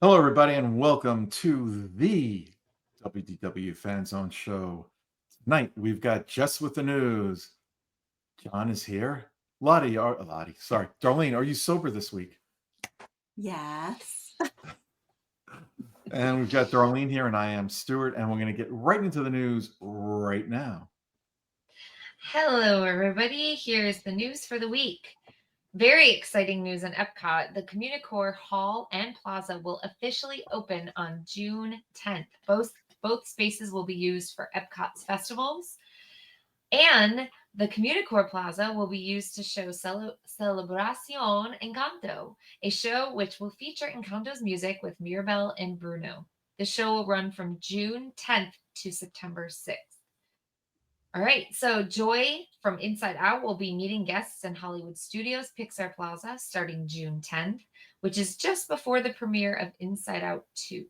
Hello, everybody, and welcome to the WDW Fan Zone Show. Tonight, we've got Just with the News. John is here. Darlene, are you sober this week? Yes. And we've got Darlene here, and I am Stuart, and we're going to get right into the news right now. Hello, everybody. Here's the news for the week. Very exciting news in Epcot. The Communicore Hall and Plaza will officially open on June 10th. Both spaces will be used for Epcot's festivals. And the Communicore Plaza will be used to show Celebración Encanto, a show which will feature Encanto's music with Mirabel and Bruno. The show will run from June 10th to September 6th. All right, so Joy from Inside Out will be meeting guests in Hollywood Studios Pixar Plaza starting June 10th, which is just before the premiere of Inside Out 2.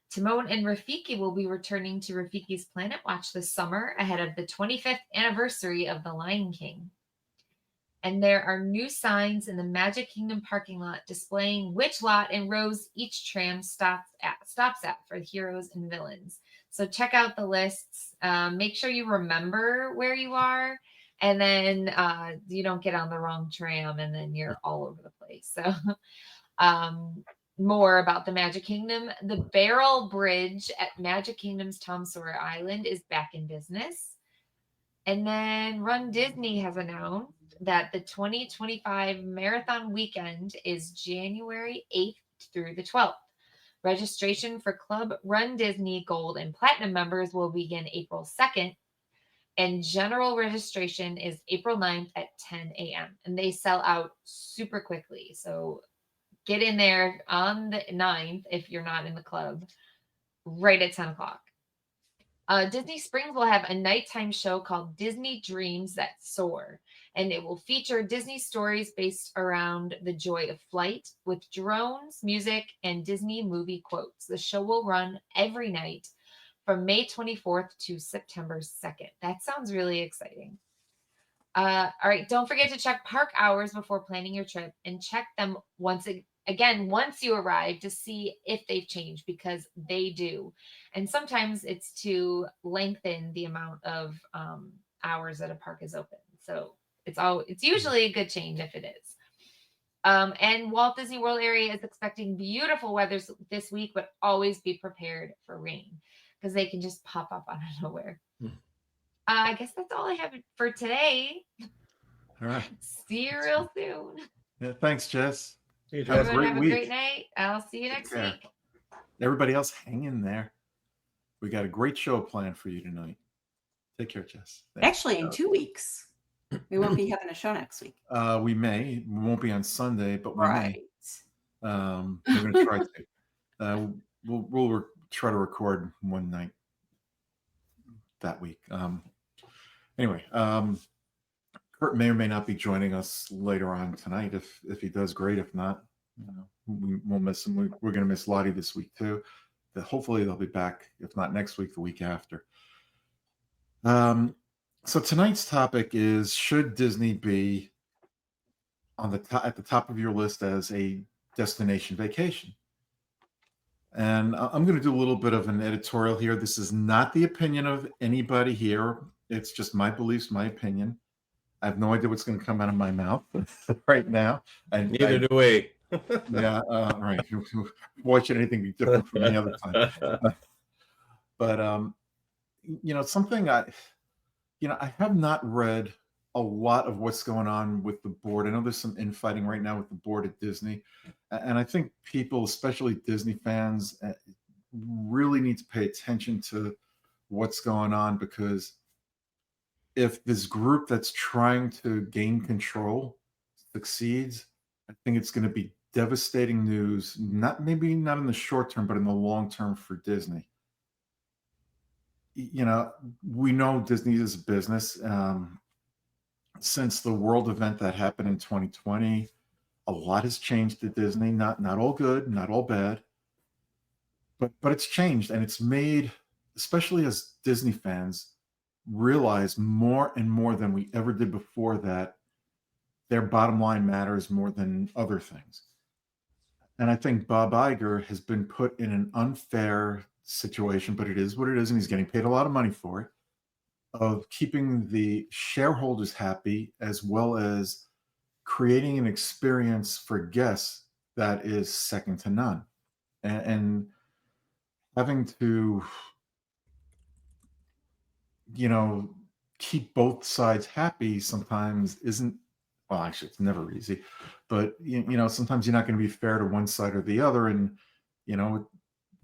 Timon and Rafiki will be returning to Rafiki's Planet Watch this summer ahead of the 25th anniversary of The Lion King. And there are new signs in the Magic Kingdom parking lot displaying which lot and rows each tram stops at for heroes and villains. So check out the lists. Make sure you remember where you are, and then you don't get on the wrong tram, and then you're all over the place. So more about the Magic Kingdom. The Barrel Bridge at Magic Kingdom's Tom Sawyer Island is back in business. And then Run Disney has announced that the 2025 marathon weekend is January 8th through the 12th. Registration for Club Run Disney Gold and Platinum members will begin April 2nd, and general registration is April 9th at 10 a.m. And they sell out super quickly. So get in there on the 9th if you're not in the club, right at 10 o'clock. Disney Springs will have a nighttime show called Disney Dreams That Soar, and it will feature Disney stories based around the joy of flight with drones, music, and Disney movie quotes. The show will run every night from May 24th to September 2nd. That sounds really exciting. All right, don't forget to check park hours before planning your trip and check them once you arrive to see if they've changed, because they do. And sometimes it's to lengthen the amount of hours that a park is open. So it's usually a good change if it is. And Walt Disney World area is expecting beautiful weather this week, but always be prepared for rain because they can just pop up out of nowhere. I guess that's all I have for today. All right. See you real soon. Yeah, thanks, Jess. Have a great night. I'll see you next week. Everybody else, hang in there. We got a great show planned for you tonight. Take care, Jess. Thanks. Actually, in 2 weeks. We won't be having a show next week. We may. We won't be on Sunday, but we may. We're going to try to. We'll try to record one night that week. Anyway, Kurt may or may not be joining us later on tonight. If he does, great. If not, we'll miss him. We're going to miss Lottie this week too. Hopefully they'll be back. If not next week, the week after. So tonight's topic is: should Disney be at the top of your list as a destination vacation? And I'm going to do a little bit of an editorial here. This is not the opinion of anybody here. It's just my beliefs, my opinion. I have no idea what's going to come out of my mouth right now. Neither do we. Yeah, right. Watch anything be different from the other time. But something I have not read a lot of what's going on with the board. I know there's some infighting right now with the board at Disney, and I think people, especially Disney fans, really need to pay attention to what's going on, because if this group that's trying to gain control succeeds, I think it's going to be devastating news, maybe not in the short term, but in the long term for Disney. We know Disney is a business. Since the world event that happened in 2020, a lot has changed at Disney. Not all good, not all bad, but it's changed, and it's made, especially as Disney fans, realize more and more than we ever did before that their bottom line matters more than other things. And I think Bob Iger has been put in an unfair situation, but it is what it is, and he's getting paid a lot of money for it, of keeping the shareholders happy as well as creating an experience for guests that is second to none. And having to, you know, keep both sides happy sometimes isn't, well, actually, it's never easy, but, sometimes you're not going to be fair to one side or the other. And, you know,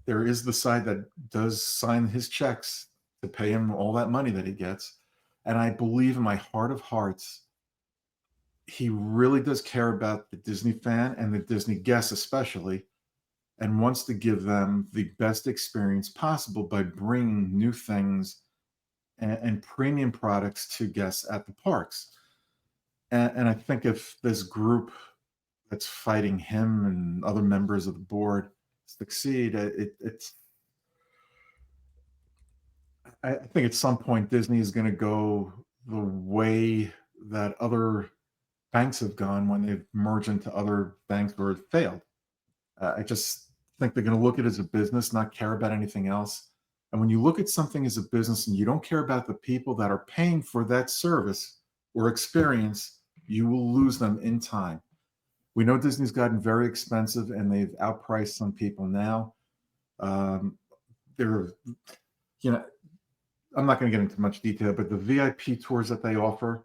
there is the side that does sign his checks to pay him all that money that he gets. And I believe in my heart of hearts, he really does care about the Disney fan and the Disney guests, especially, and wants to give them the best experience possible by bringing new things and premium products to guests at the parks. And I think if this group that's fighting him and other members of the board succeed, I think at some point Disney is going to go the way that other banks have gone when they've merged into other banks or failed. I just think they're going to look at it as a business, not care about anything else. And when you look at something as a business and you don't care about the people that are paying for that service or experience, you will lose them in time. We know Disney's gotten very expensive and they've outpriced some people now. They're, you know, I'm not going to get into much detail, but the VIP tours that they offer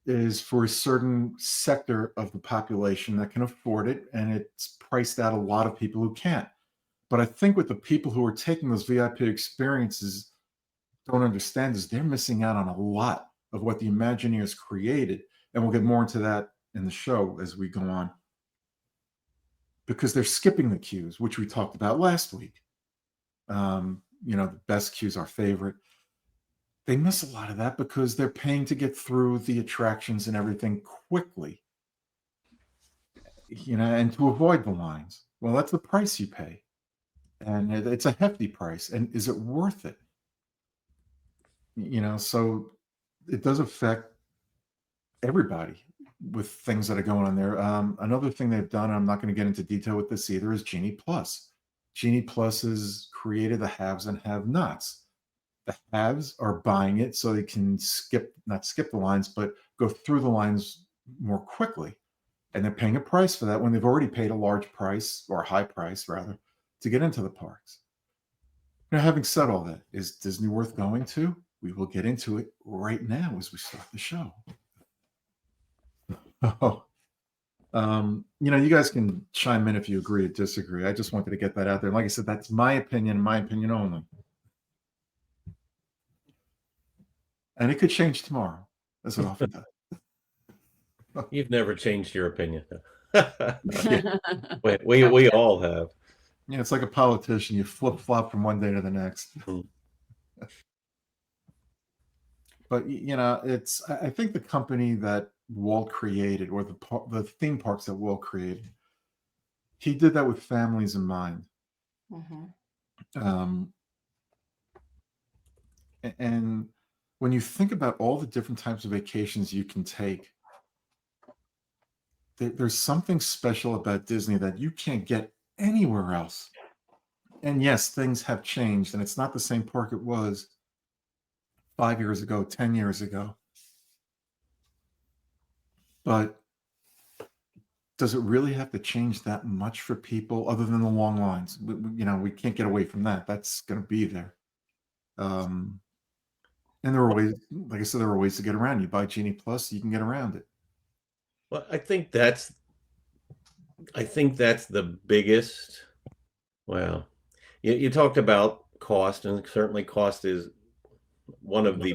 is for a certain sector of the population that can afford it, and it's priced out a lot of people who can't. But I think what the people who are taking those VIP experiences don't understand is they're missing out on a lot of what the Imagineers created. And we'll get more into that in the show as we go on. Because they're skipping the queues, which we talked about last week. The best queues, our favorite. They miss a lot of that because they're paying to get through the attractions and everything quickly, and to avoid the lines. Well, that's the price you pay. And it's a hefty price. And is it worth it? So it does affect everybody with things that are going on there. Another thing they've done, I'm not going to get into detail with this either, is Genie Plus. Genie Plus has created the haves and have-nots. The haves are buying it so they can not skip the lines, but go through the lines more quickly. And they're paying a price for that when they've already paid a large price, or a high price rather, to get into the parks. Now, having said all that, is Disney worth going to? We will get into it right now as we start the show. Oh, you guys can chime in if you agree or disagree. I just wanted to get that out there. Like I said, that's my opinion only. And it could change tomorrow, as it often does. You've never changed your opinion. we all have. Yeah, it's like a politician. You flip-flop from one day to the next. But I think the company that Walt created, or the theme parks that Walt created, he did that with families in mind. Mm-hmm. And when you think about all the different types of vacations you can take, there's something special about Disney that you can't get anywhere else. And yes, things have changed, and it's not the same park it was 5 years ago, 10 years ago. But does it really have to change that much for people, other than the long lines? We can't get away from that. That's going to be there. And there are ways, like I said, there are ways to get around. You buy Genie Plus, you can get around it. Well, I think that's the biggest. Well, you talked about cost, and certainly cost is one of the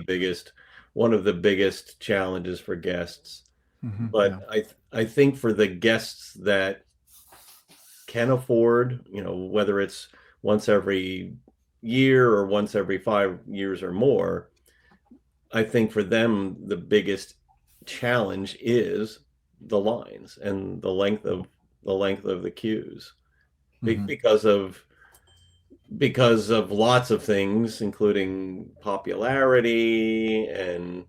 biggest challenges for guests. Mm-hmm, but yeah. I think for the guests that can afford, whether it's once every year or once every 5 years or more, I think for them the biggest challenge is the lines and the length of the queues. Mm-hmm. because of lots of things, including popularity and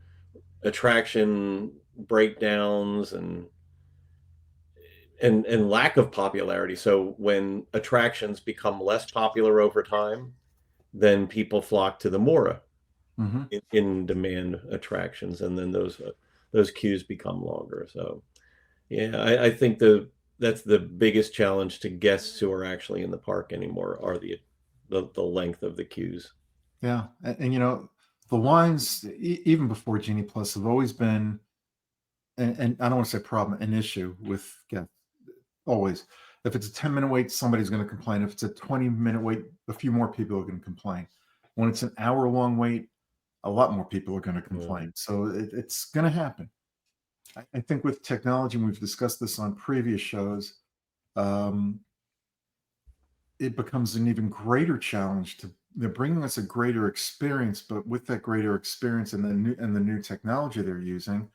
attraction breakdowns and and lack of popularity. So when attractions become less popular over time, then people flock to the more Hmm. in demand attractions, and then those queues become longer. So yeah, I think that's the biggest challenge to guests who are actually in the park anymore are the length of the queues. Yeah, and you know, the lines even before Genie Plus have always been, and I don't want to say problem, an issue with guests. Always, if it's a 10-minute wait, somebody's going to complain. If it's a 20-minute wait, a few more people are going to complain. When it's an hour-long wait, a lot more people are going to Yeah. complain. So it's going to happen. I think with technology, and we've discussed this on previous shows, um, it becomes an even greater challenge to they're bringing us a greater experience, but with that greater experience and the new technology they're using,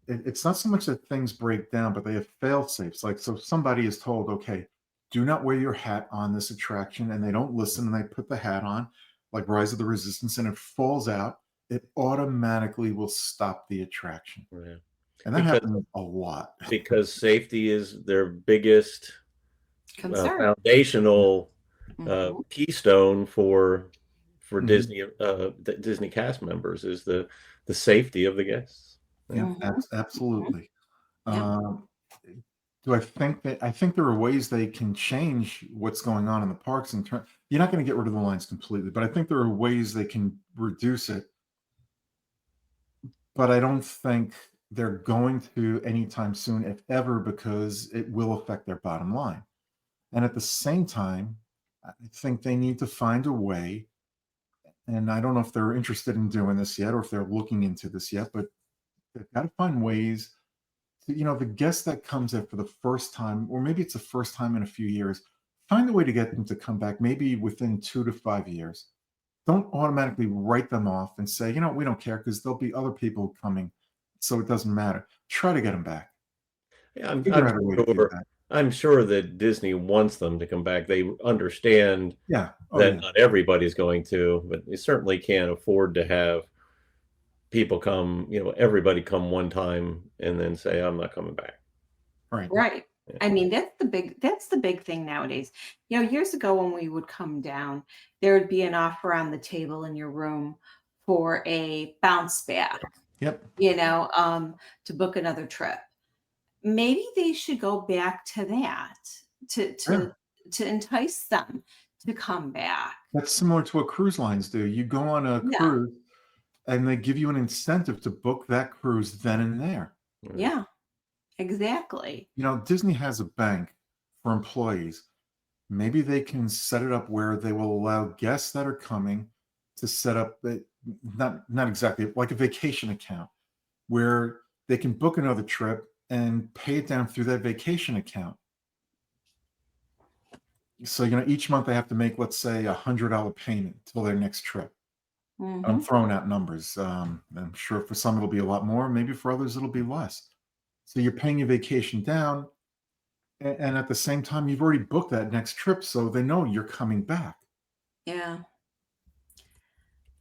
it's not so much that things break down, but they have fail safes. Like, so if somebody is told, okay, do not wear your hat on this attraction, and they don't listen and they put the hat on, like Rise of the Resistance, and it falls out, it automatically will stop the attraction. Yeah. And that Because happens a lot. because safety is their biggest Concern. foundational Mhm. keystone for Mhm. Disney Disney cast members is the safety of the guests. Yeah, Mhm. absolutely. Yeah. Um, do I think there are ways they can change what's going on in the parks in turn. You're not going to get rid of the lines completely, but I think there are ways they can reduce it. But I don't think they're going to anytime soon, if ever, because it will affect their bottom line. And at the same time, I think they need to find a way. And I don't know if they're interested in doing this yet or if they're looking into this yet, but they've got to find ways to, the guest that comes in for the first time, or maybe it's the first time in a few years, find a way to get them to come back maybe within 2 to 5 years. Don't automatically write them off and say, we don't care because there'll be other people coming. So it doesn't matter. Try to get them back. Yeah, Figure out a way to do that. I'm sure that Disney wants them to come back. They understand Yeah. Oh, that yeah. not everybody's going to, but they certainly can't afford to have people come, everybody come one time and then say, I'm not coming back. Right. Right. Yeah. I mean, that's the big thing nowadays. Years ago when we would come down, there would be an offer on the table in your room for a bounce back, Yep. to book another trip. Maybe they should go back to that to Yeah. to to entice them to come back. That's similar to what cruise lines do. You go on a Yeah. cruise and they give you an incentive to book that cruise then and there. Yeah. Exactly. Disney has a bank for employees. Maybe they can set it up where they will allow guests that are coming to set up not exactly like a vacation account where they can book another trip and pay it down through that vacation account. So, each month they have to make, let's say, $100 payment till their next trip. I'm Hmm. throwing out numbers. I'm sure for some it'll be a lot more. Maybe for others it'll be less. So you're paying your vacation down, and at the same time you've already booked that next trip, so they know you're coming back. Yeah.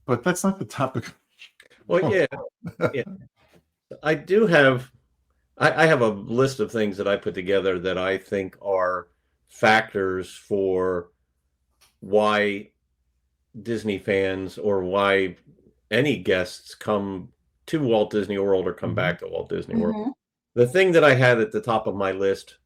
But that's not the topic. Well, yeah. I do have I have a list of things that I put together that I think are factors for why Disney fans or why any guests come to Walt Disney World or come Mhm. back to Walt Disney World. Hmm. The thing that I had at the top of my list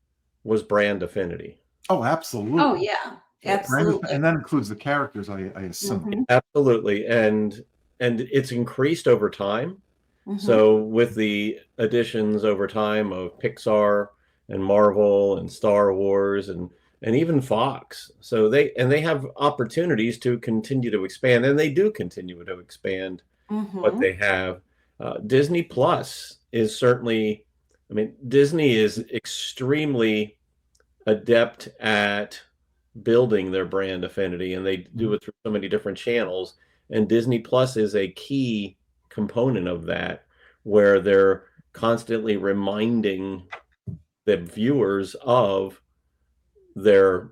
was brand affinity. Oh, absolutely. Oh yeah. Absolutely. And that includes the characters, I assume. Hmm. Absolutely. And it's increased over time. Hmm. So with the additions over time of Pixar and Marvel and Star Wars and even Fox. So they have opportunities to continue to expand, and they do continue to expand what Hmm. they have. Disney Plus is certainly, I mean, Disney is extremely adept at building their brand affinity, and they do it through so many different channels. And Disney Plus is a key component of that, where they're constantly reminding the viewers of their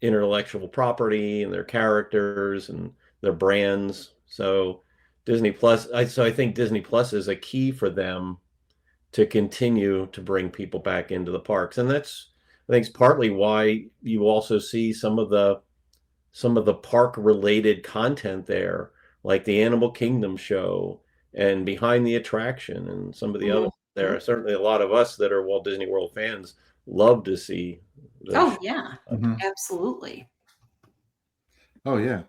intellectual property and their characters and their brands. So I think Disney Plus is a key for them to continue to bring people back into the parks. And that's, I think, it's partly why you also see some of the park related content there, like the Animal Kingdom show and Behind the Attraction and some of the other. There are certainly a lot of us that are Walt Disney World fans love to see those Oh shows. yeah, Mhm. absolutely. Oh yeah.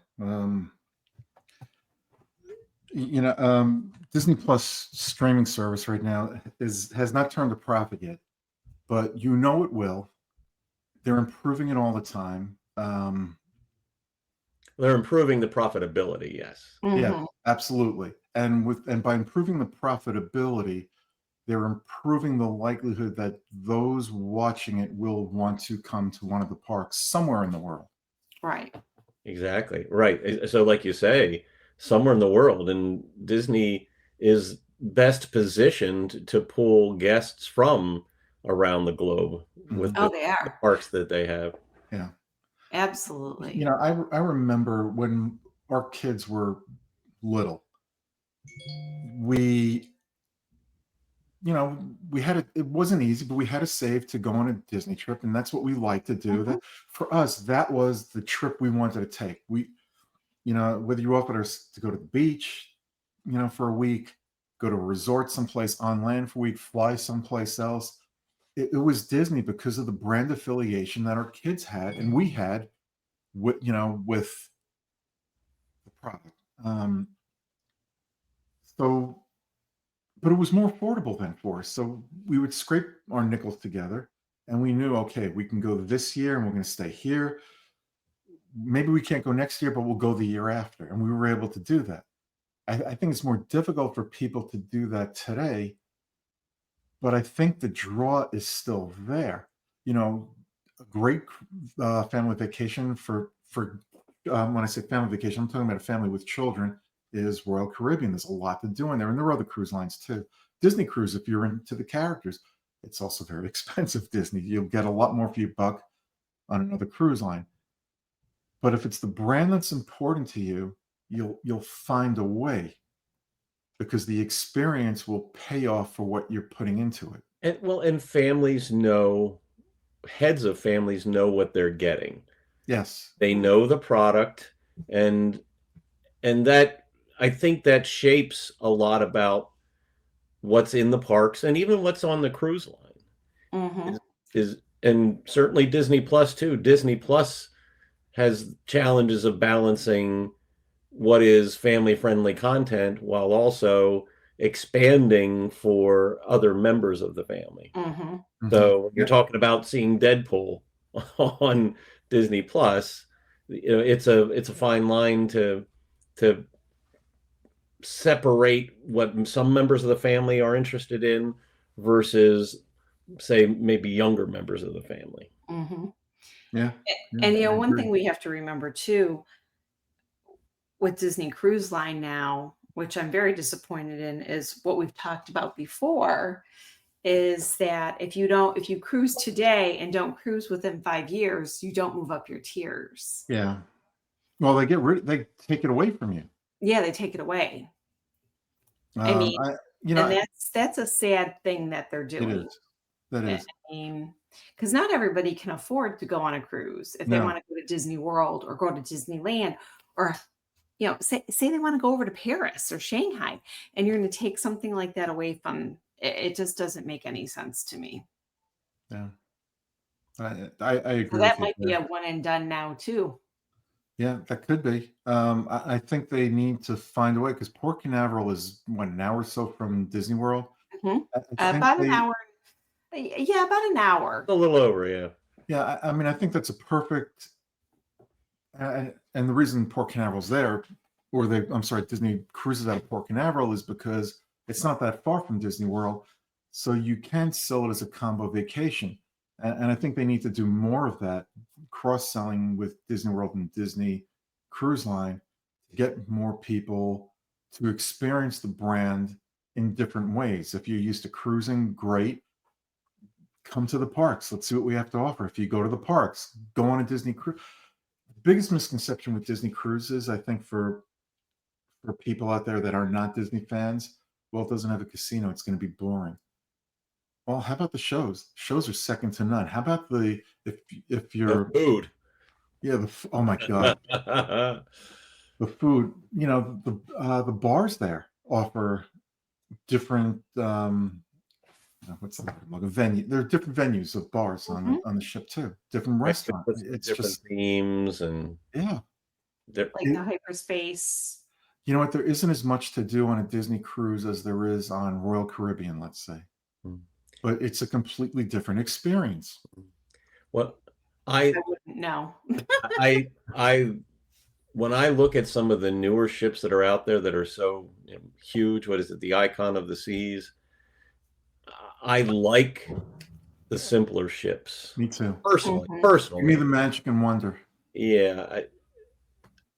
Disney Plus streaming service right now has not turned a profit yet, but it will. They're improving it all the time. They're improving the profitability, yes. Yeah, Mhm. absolutely. And by improving the profitability, they're improving the likelihood that those watching it will want to come to one of the parks somewhere in the world. Right. Exactly. Right. So like you say, somewhere in the world, and Disney is best positioned to pull guests from around the globe with Mhm. Oh, the they are. parks that they have. Yeah. Absolutely. I remember when our kids were little, we we had it wasn't easy, but we had to save to go on a Disney trip, and that's what we like to do. Mhm. That for us, that was the trip we wanted to take. Whether you offered us to go to the beach, for a week, go to a resort someplace on land for a week, fly someplace else. It was Disney because of the brand affiliation that our kids had and we had with the product. So but it was more affordable then for us. So we would scrape our nickels together and we knew, okay, we can go this year and we're going to stay here. Maybe we can't go next year, but we'll go the year after. And we were able to do that. I think it's more difficult for people to do that today, but I think the draw is still there. A great family vacation for when I say family vacation, I'm talking about a family with children is Royal Caribbean. There's a lot to do in there, and there are other cruise lines too. Disney Cruise, if you're into the characters, it's also very expensive. Disney, you'll get a lot more for your buck on another cruise line. But if it's the brand that's important to you, you'll find a way because the experience will pay off for what you're putting into it. And families know, heads of families know what they're getting. Yes. They know the product, and that, I think, that shapes a lot about what's in the parks and even what's on the cruise line. Mhm. And certainly Disney Plus too. Disney Plus has challenges of balancing what is family friendly content while also expanding for other members of the family. Mhm. Mhm. So you're talking about seeing Deadpool on Disney Plus. It's a fine line to separate what some members of the family are interested in versus, say, maybe younger members of the family. Mhm. Yeah. And I one agree. thing we have to remember too with Disney Cruise Line now, which I'm very disappointed in, is what we've talked about before, is that if you cruise today and don't cruise within 5 years, you don't move up your tiers. Yeah. Well, they take it away from you. Yeah, they take it away. I Um, mean, I, you and know, that's a sad thing that they're it doing. is. That I is. mean, because not everybody can afford to go on a cruise if they No. want to go to Disney World or go to Disneyland, or say they want to go over to Paris or Shanghai, and you're going to take something like that away from it. It just doesn't make any sense to me. Yeah. I So agree that with you might be a there. one and done now too. Yeah, that could be. I think they need to find a way because Port Canaveral is what, an hour or so from Disney World. Mhm. I think About an they, hour. Yeah, about an hour. A little over, yeah. yeah. I mean, I think that's a perfect. And the reason Port Canaveral's there, I'm sorry, Disney cruises out of Port Canaveral is because it's not that far from Disney World, so you can sell it as a combo vacation. And I think they need to do more of that, cross-selling with Disney World and Disney Cruise Line to get more people to experience the brand in different ways. If you're used to cruising, great. Come to the parks. Let's see what we have to offer. If you go to the parks, go on a Disney cruise. The biggest misconception with Disney cruises, I think, for people out there that are not Disney fans, well, it doesn't have a casino. It's going to be boring. Well, how about the shows? Shows are second to none. How about if The you're food. oh my God, the food. The bars there offer different what's the word? Like a venue. There are different venues of bars on the ship too. Different Right, restaurant. with It's different just themes and yeah. Like It, the hyperspace. you know what? There isn't as much to do on a Disney cruise as there is on Royal Caribbean, let's say. Mm. But it's a completely different experience. Well, I I wouldn't know. I when I look at some of the newer ships that are out there that are so huge, what is it, the Icon of the Seas? I like the simpler ships Me too. personally. Mhm. Give me Personally, the magic and wonder. yeah.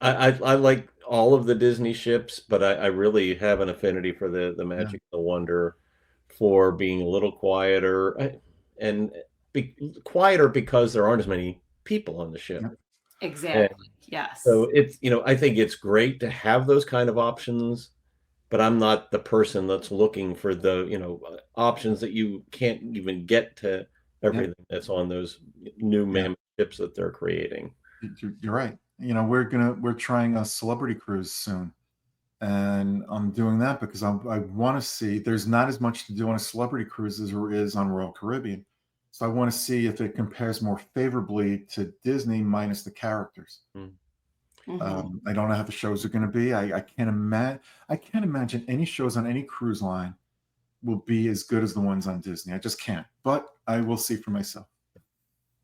I like all of the Disney ships, but I really have an affinity for the Yeah. Magic, the Wonder, for being a little quieter and quieter because there aren't as many people on the ship. Yep. Exactly. Yes. So it's, I think it's great to have those kind of options, but I'm not the person that's looking for the, options that you can't even get to Yep. everything that's on those new Yeah. mammoth ships that they're creating. You're right. We're trying a celebrity cruise soon, and I'm doing that because I want to see. There's not as much to do on a celebrity cruise as there is on Royal Caribbean, so I want to see if it compares more favorably to Disney minus the characters. Mm. I don't know how the shows are going to be. I can't imagine. I can't imagine any shows on any cruise line will be as good as the ones on Disney. I just can't. But I will see for myself.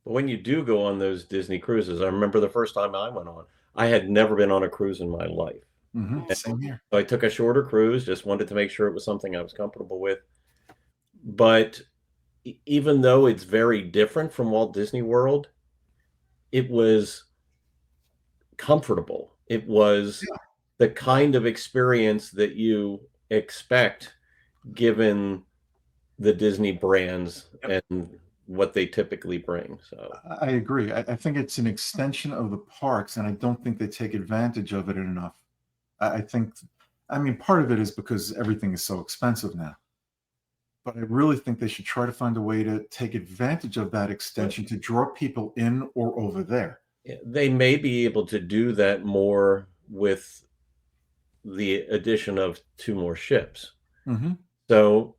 But when you do go on those Disney cruises, I remember the first time I went on, I had never been on a cruise in my life. Same here. So I took a shorter cruise, just wanted to make sure it was something I was comfortable with. But even though it's very different from Walt Disney World, it was comfortable. It was Yeah. the kind of experience that you expect given the Disney brands and what they typically bring. So I agree. I think it's an extension of the parks, and I don't think they take advantage of it enough. I think, I mean, part of it is because everything is so expensive now. But I really think they should try to find a way to take advantage of that extension to draw people in or over there. they may be able to do that more with the addition of 2 more ships. Mm-hmm. So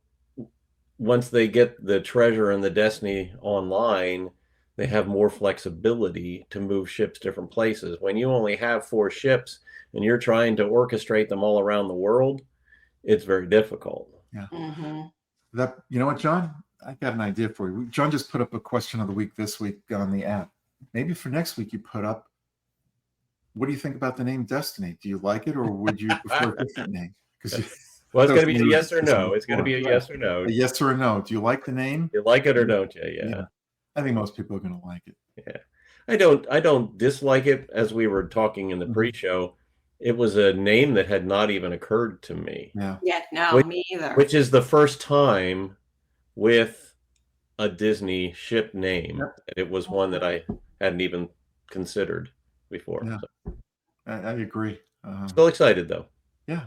once they get the Treasure and the Destiny online, they have more flexibility to move ships different places. When you only have 4 ships and you're trying to orchestrate them all around the world, it's very difficult. Yeah. Mm-hmm. You know what, John? I got an idea for you. John just put up a question of the week this week on the app. Maybe for next week you put up, what do you think about the name Destiny? Do you like it, or would you prefer a different name? Because Well, it's going to be a yes or no. It's going to be a Right. yes or no. A yes or a no. Do you like the name? You like it or don't you? Yeah. I think most people are going to like it. Yeah. I don't dislike it. As we were talking in the pre-show, it was a name that had not even occurred to me. Yeah. Yeah, no, me either. Which is the first time with a Disney ship name. Yep. And it was one that I hadn't even considered before. Yeah. So. I agree. Still excited though. Yeah.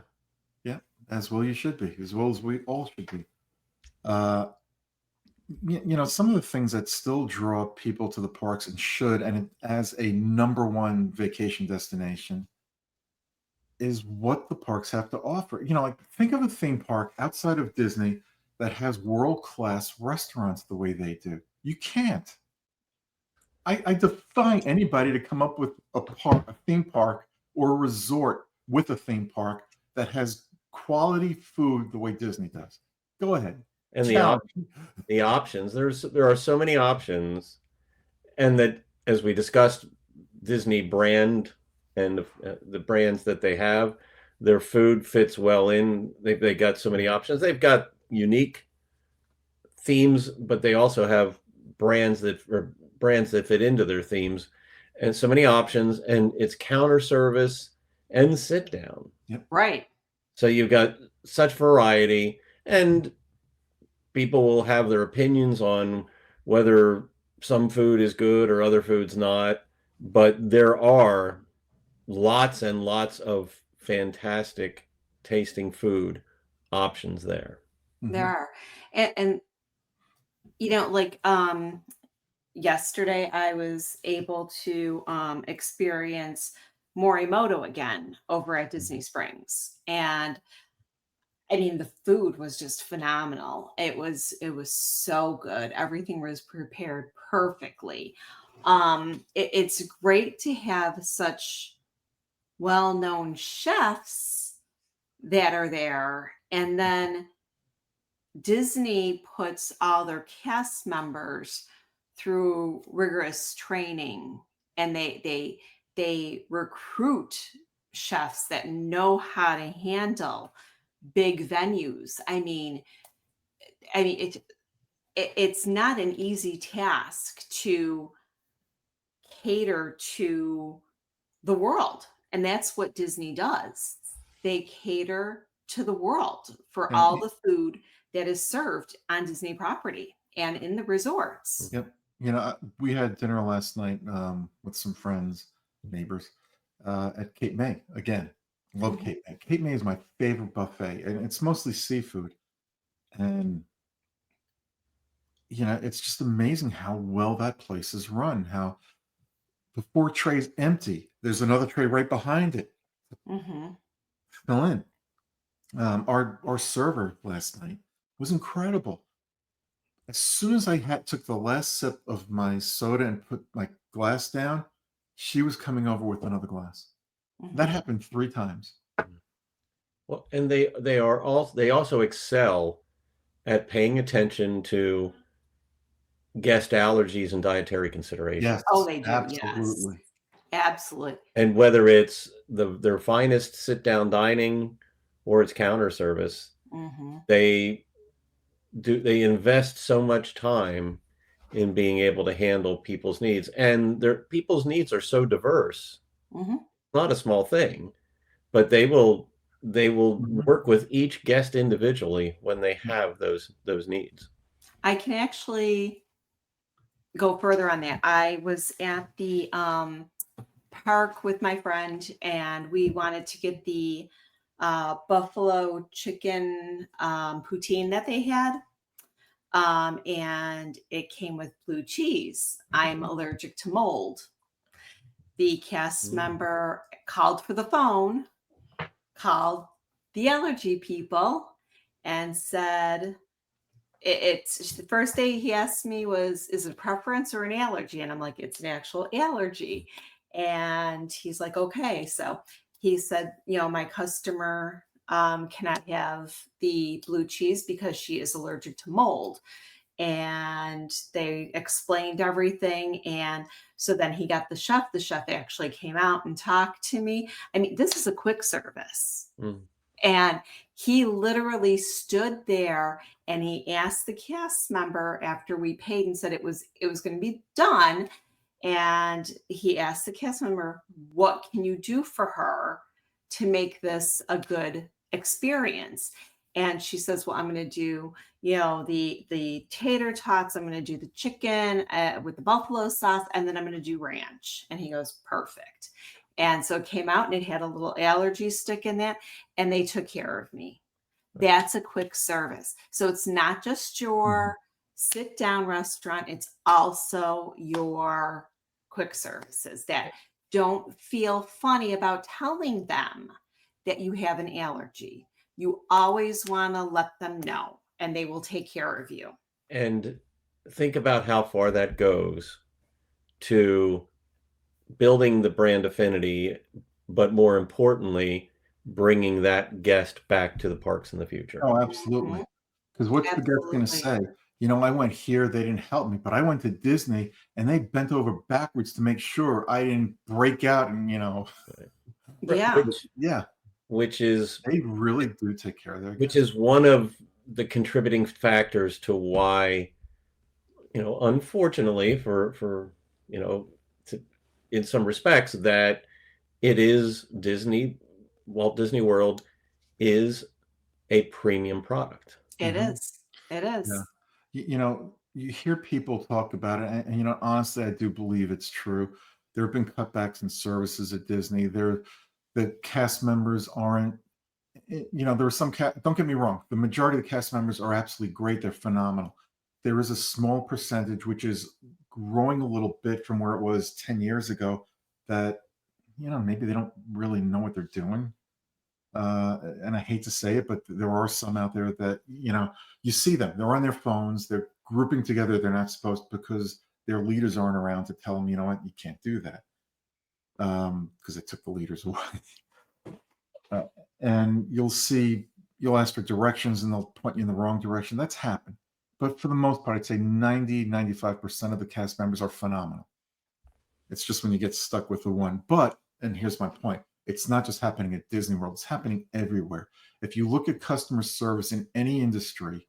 Yeah. As well you should be, as well as we all should be. Some of the things that still draw people to the parks and should, and as a number one vacation destination, is what the parks have to offer. Like think of a theme park outside of Disney that has world-class restaurants the way they do. You can't. I defy anybody to come up with a theme park or a resort with a theme park that has quality food the way Disney does. Go ahead. And the options, there are so many options, and that, as we discussed, Disney brand and the brands that they have, their food fits well in. They got so many options. They've got unique themes, but they also have brands that fit into their themes, and so many options. And it's counter service and sit down. Yep. Right. So you've got such variety, and people will have their opinions on whether some food is good or other food's not, but there are lots and lots of fantastic tasting food options there. There are. And like yesterday I was able to experience Morimoto again over at Disney Springs. And I mean, the food was just phenomenal. It was so good. Everything was prepared perfectly. It's great to have such well-known chefs that are there, and then Disney puts all their cast members through rigorous training, and they recruit chefs that know how to handle big venues. I mean it's not an easy task to cater to the world, and that's what Disney does. They cater to the world for And all the food that is served on Disney property and in the resorts. yep, you know, we had dinner last night with some friends, neighbors, at Cape May again. Love Mhm. Cape May. Cape May is my favorite buffet, and it's mostly seafood. And it's just amazing how well that place is run. How the 4 trays empty, there's another tray right behind it. Mhm. Fill in. Our server last night was incredible. As soon as I took the last sip of my soda and put my glass down, she was coming over with another glass. That Mhm. happened 3 times. Well, and they also excel at paying attention to guest allergies and dietary considerations. Oh, Yes, they do. Yes. absolutely. Absolutely. And whether it's their finest sit down dining or it's counter service, Mhm. they invest so much time in being able to handle people's needs, and their people's needs are so diverse. Mhm. Not a small thing, but they will Mhm. work with each guest individually when they have those needs. I can actually go further on that. I was at the park with my friend, and we wanted to get the buffalo chicken poutine that they had. And it came with blue cheese. I'm allergic to mold. The cast Mm. member called for the phone, called the allergy people, and said, it's the first day he asked me was, is it a preference or an allergy? And I'm like, it's an actual allergy. And he's like, okay. So he said, my customer cannot have the blue cheese because she is allergic to mold. And they explained everything. And so then he got the chef actually came out and talked to me. I mean, this is a quick service. Mm. And he literally stood there and he asked the cast member after we paid and said it was going to be done. And he asked the cast member, what can you do for her to make this a good experience? And she says, well, I'm going to do, the tater tots. I'm going to do the chicken with the buffalo sauce, and then I'm going to do ranch. And he goes, perfect. And so it came out and it had a little allergy stick in that, and they took care of me. That's a quick service. So it's not just Mhm. your sit down restaurant, it's also your quick services that don't feel funny about telling them that you have an allergy. You always want to let them know, and they will take care of you. And think about how far that goes to building the brand affinity, but more importantly, bringing that guest back to the parks in the future. Oh, Mhm. absolutely. Because what's the guest going to Absolutely. say? I went here, they didn't help me, but I went to Disney and they bent over backwards to make sure I didn't break out. And, Right. Yeah. yeah, Which is they really do take care of their which guests. is one of the contributing factors to why, unfortunately for you know to, in some respects, that it is Walt Disney World is a premium product. It Mhm. is. It Yeah. is. You hear people talk about it, and honestly, I do believe it's true. There have been cutbacks in services at Disney. The cast members aren't, there are some don't get me wrong, the majority of the cast members are absolutely great. They're phenomenal. there is a small percentage which is growing a little bit from where it was 10 years ago that, maybe they don't really know what they're doing. And I hate to say it, but there are some out there that, you see them, they're on their phones, they're grouping together. They're not supposed, because their leaders aren't around to tell them, you know what, you can't do that. Because they took the leaders away. Uh, and you'll ask for directions and they'll point you in the wrong direction. That's happened. But for the most part, I'd say 95% of the cast members are phenomenal. It's just when you get stuck with the one. But, and here's my point, it's not just happening at Disney World, it's happening everywhere. If you look at customer service in any industry,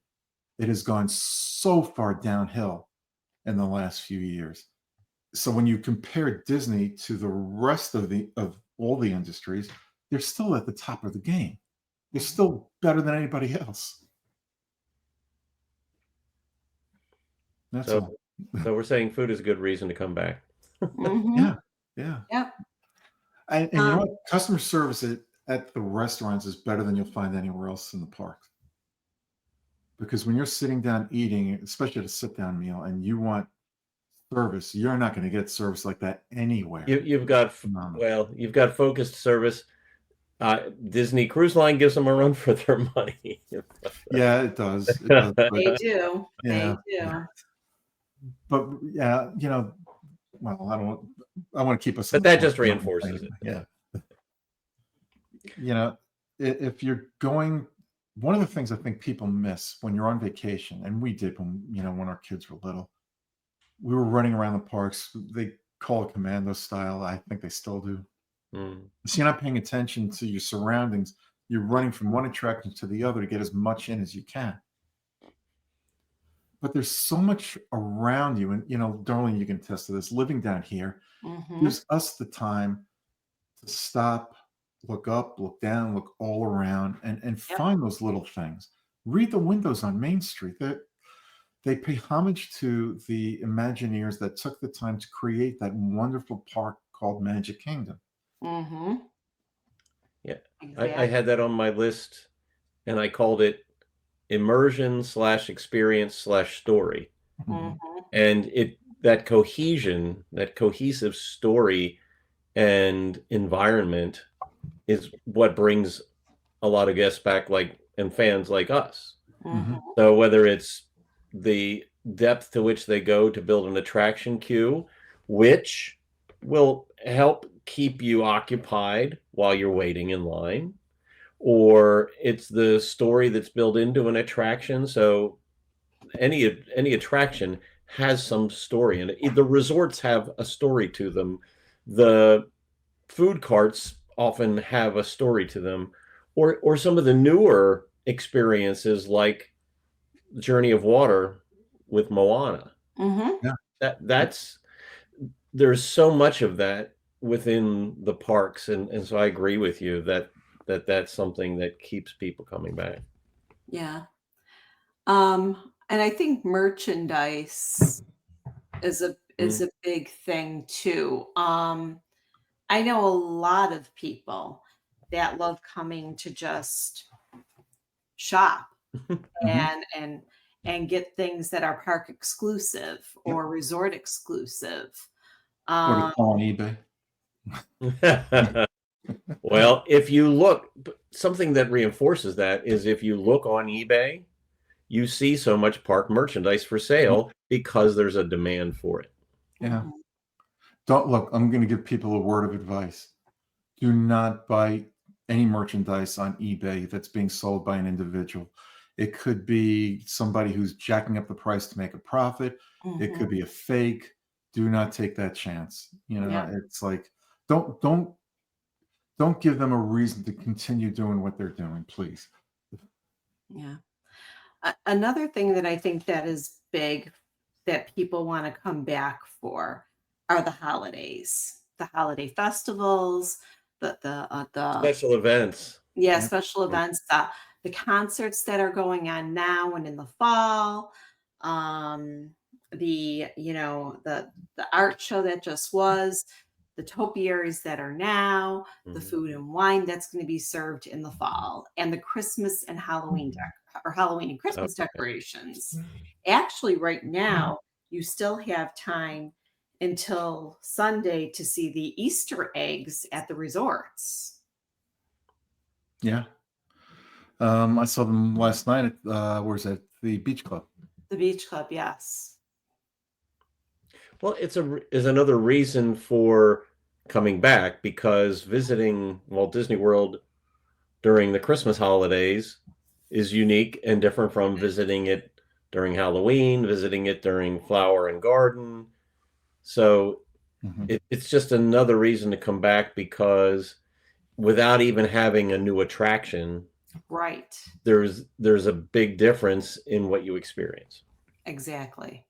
it has gone so far downhill in the last few years. So when you compare Disney to the rest of all the industries, they're still at the top of the game. They're still better than anybody else. That's So, all. so we're saying food is a good reason to come back. Mhm. Yeah. Yep. And you know what? Customer service at the restaurants is better than you'll find anywhere else in the parks. Because when you're sitting down eating, especially at a sit-down meal, and you want service, you're not going to get service like that anywhere. You've got Phenomenal. you've got focused service. Disney Cruise Line gives them a run for their money. Yeah, it does. It does, but, They do. yeah. They do. But yeah, well, I want to keep us. But that just reinforces it. Yeah. If you're going, one of the things I think people miss when you're on vacation, and we did when our kids were little, we were running around the parks. They call it commando style. I think they still do. So you're not paying attention to your surroundings. You're running from one attraction to the other to get as much in as you can. But there's so much around you. And, Darlene, you can attest to this. Living down here, gives us the time to stop, look up, look down, look all around, and find those little things. Read the windows on Main Street. They pay homage to the Imagineers that took the time to create that wonderful park called Magic Kingdom. Yeah, Exactly. I had that on my list, and I called it immersion/experience/story. And that cohesive story and environment is what brings a lot of guests back, and fans like us. So whether it's the depth to which they go to build an attraction queue, which will help keep you occupied while you're waiting in line, or it's the story that's built into an attraction. So any attraction has some story, and the resorts have a story to them. The food carts often have a story to them, or some of the newer experiences like Journey of Water with Moana. There's so much of that within the parks, and so I agree with you that's something that keeps people coming back. Yeah. And I think merchandise is a big thing too. I know a lot of people that love coming to just shop and get things that are park exclusive or resort exclusive. Or to call on eBay. Well, if you look, something that reinforces that is if you look on eBay, you see so much park merchandise for sale because there's a demand for it. Yeah. Don't look, I'm going to give people a word of advice. Do not buy any merchandise on eBay that's being sold by an individual. It could be somebody who's jacking up the price to make a profit. It could be a fake. Do not take that chance. It's like, don't give them a reason to continue doing what they're doing, please. Yeah. Another thing that I think that is big that people want to come back for are the holidays, the holiday festivals, the Special events. special events, the concerts that are going on now and in the fall, the art show that just was, the topiaries that are now, the food and wine that's going to be served in the fall, and the Christmas and Halloween or Halloween and Christmas Okay. decorations. Actually, right now, you still have time until Sunday to see the Easter eggs at the resorts. Yeah. I saw them last night at where's that? The beach club. The beach club, yes. Well, is another reason for coming back, because visiting Walt Disney World during the Christmas holidays is unique and different from visiting it during Halloween, visiting it during Flower and Garden. So Mhm. it's just another reason to come back, because without even having a new attraction, Right. there's a big difference in what you experience. Exactly.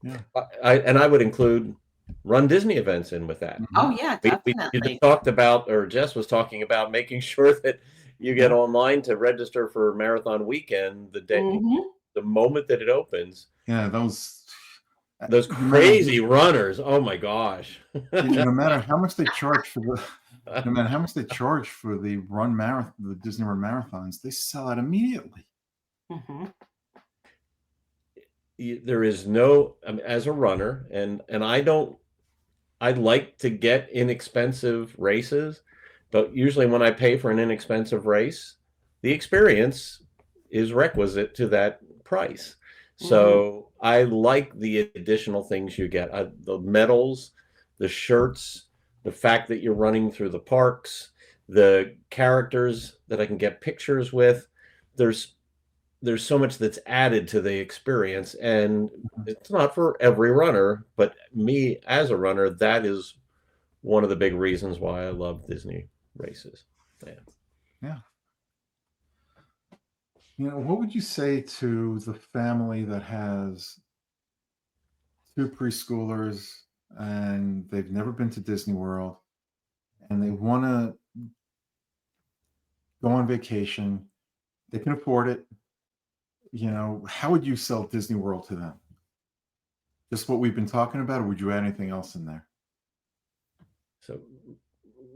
Yeah. I would include Run Disney events in with that. Oh, yeah, You definitely. just talked about, or Jess was talking about, making sure that you get online to register for Marathon Weekend the moment that it opens. Yeah, Those no crazy runners. Oh my gosh. no matter how much they charge for no matter how much they charge for the the Disney Run marathons, they sell out immediately. Mm-hmm. There is no, I mean, as a runner, and I like to get inexpensive races, but usually when I pay for an inexpensive race, the experience is requisite to that price. So I like the additional things you get, the medals, the shirts, the fact that you're running through the parks, the characters that I can get pictures with. There's so much that's added to the experience, and it's not for every runner, but me as a runner, that is one of the big reasons why I love Disney races. Yeah. What would you say to the family that has two preschoolers and they've never been to Disney World and they want to go on vacation? They can afford it. How would you sell Disney World to them? Just what we've been talking about, or would you add anything else in there? So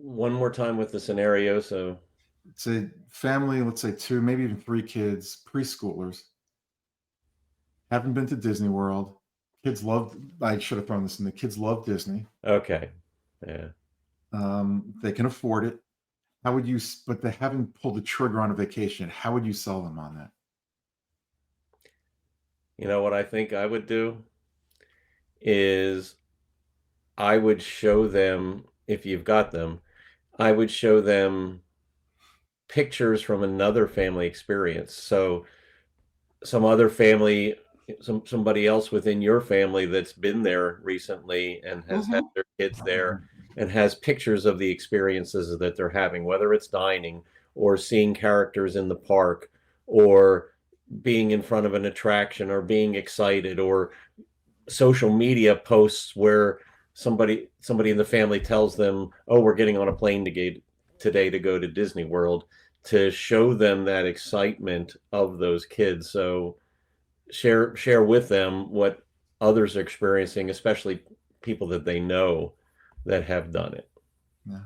one more time with the scenario. So It's a family, let's say two, maybe even three kids, preschoolers, haven't been to Disney World. Kids love, I should have thrown this in. The kids love Disney. okay, yeah. They can afford it. How would you, but they haven't pulled the trigger on a vacation. How would you sell them on that? You know what I think I would do is I would show them, if you've got them, I would show them pictures from another family experience. So some other family, somebody else within your family that's been there recently and has had their kids there and has pictures of the experiences that they're having, whether it's dining or seeing characters in the park or being in front of an attraction or being excited, or social media posts where somebody in the family tells them, oh, we're getting on a plane today to go to Disney World, to show them that excitement of those kids. So share with them what others are experiencing, especially people that they know that have done it. Yeah.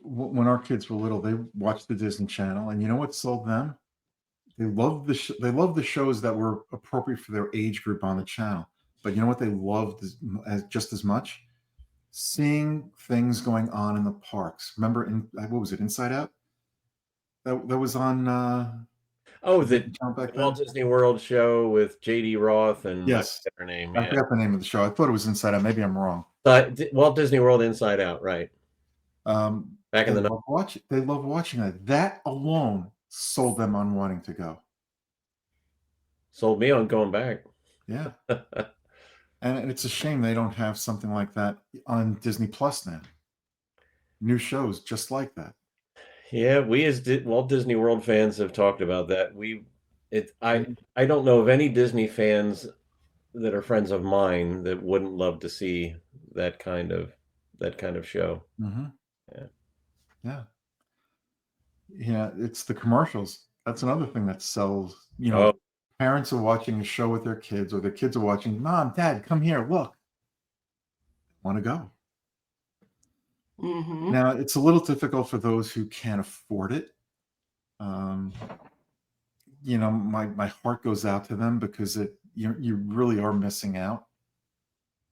When our kids were little, they watched the Disney Channel, and you know what sold them? They loved they loved the shows that were appropriate for their age group on the channel. But you know what they loved just as much? Seeing things going on in the parks. Remember, what was it, Inside Out? That was on. Oh, the back then? Walt Disney World show with J.D. Roth and Yes, her name. I forgot the name of the show. I thought it was Inside Out. Maybe I'm wrong. Walt Disney World Inside Out, right? Back in the they love watching that. That alone sold them on wanting to go. Sold me on going back. Yeah. And it's a shame they don't have something like that on Disney Plus now. New shows just like that. Yeah, we as Walt Disney World fans have talked about that. I don't know of any Disney fans that are friends of mine that wouldn't love to see that kind of show. Yeah. It's the commercials. That's another thing that sells. Parents are watching a show with their kids, or their kids are watching. Mom, Dad, come here, look. Want to go? Now, it's a little difficult for those who can't afford it. Um, my heart goes out to them because you really are missing out.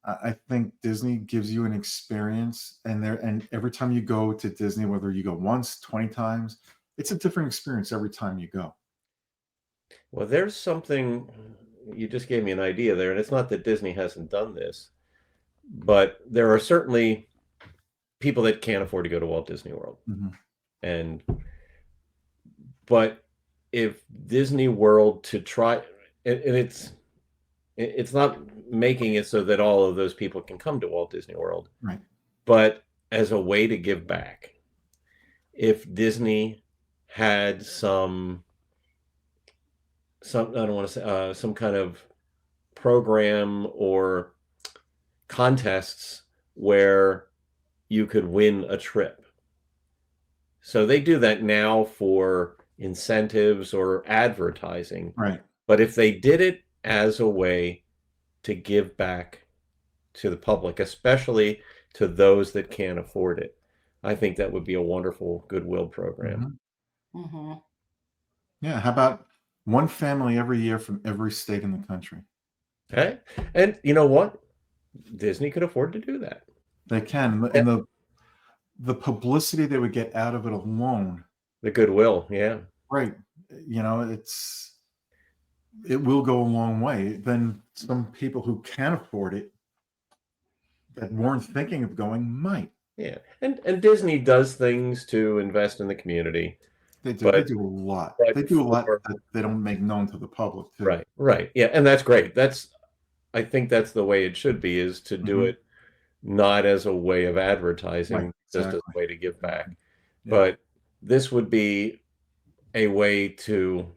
I think Disney gives you an experience, and every time you go to Disney, whether you go once, 20 times, it's a different experience every time you go. Well, there's something you just gave me an idea there, and it's not that Disney hasn't done this, but there are certainly people that can't afford to go to Walt Disney World. Mhm. And but if Disney World to try, and it's not making it so that all of those people can come to Walt Disney World, Right. but as a way to give back. If Disney had some I don't want to say some kind of program or contests where you could win a trip. So they do that now for incentives or advertising. Right. But if they did it as a way to give back to the public, especially to those that can't afford it, I think that would be a wonderful goodwill program. Mhm. Mm-hmm. Yeah. How about one family every year from every state in the country? Okay. And you know what? Disney could afford to do that. They can. And the publicity they would get out of it alone, The goodwill, yeah. right? It will go a long way. Then some people who can afford it that weren't thinking of going might. Yeah. And Disney does things to invest in the community. They do. They But do a lot. but They do a lot for that they don't make known to the public too. right. Yeah, and that's great. I think that's the way it should be, is to do Mhm. it not as a way of Right. advertising, just as Exactly. a way to give back. Yeah. But this would be a way to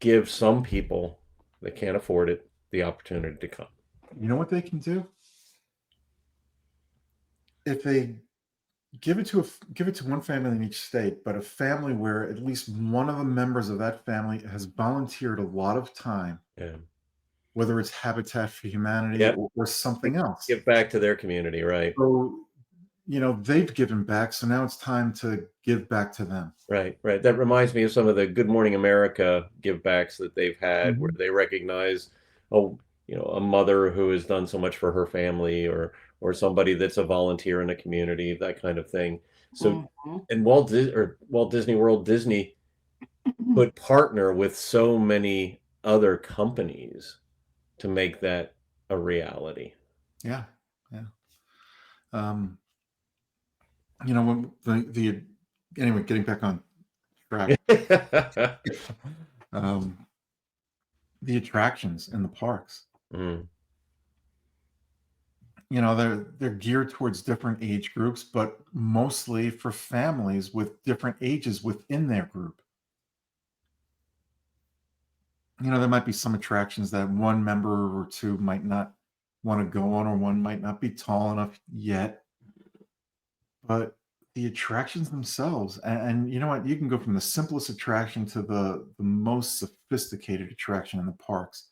give some people that can't afford it the opportunity to come. You know what they can do? If they give it to one family in each state, but a family where at least one of the members of that family has volunteered a lot of time, Yeah. whether it's Habitat for Humanity Yeah. or something else. Give back to their community, right? So, they've given back, so now it's time to give back to them. Right. That reminds me of some of the Good Morning America give backs that they've had, where Mhm. they recognize, a mother who has done so much for her family, or somebody that's a volunteer in a community, that kind of thing. So, Mhm. and Walt Disney World, Disney could partner with so many other companies to make that a reality. Yeah. Yeah. Um, when anyway, getting back on track, um, the attractions in the parks, Mm. they're geared towards different age groups, but mostly for families with different ages within their group. There might be some attractions that one member or two might not want to go on, or one might not be tall enough yet. But the attractions themselves, and you know what? You can go from the simplest attraction to the most sophisticated attraction in the parks.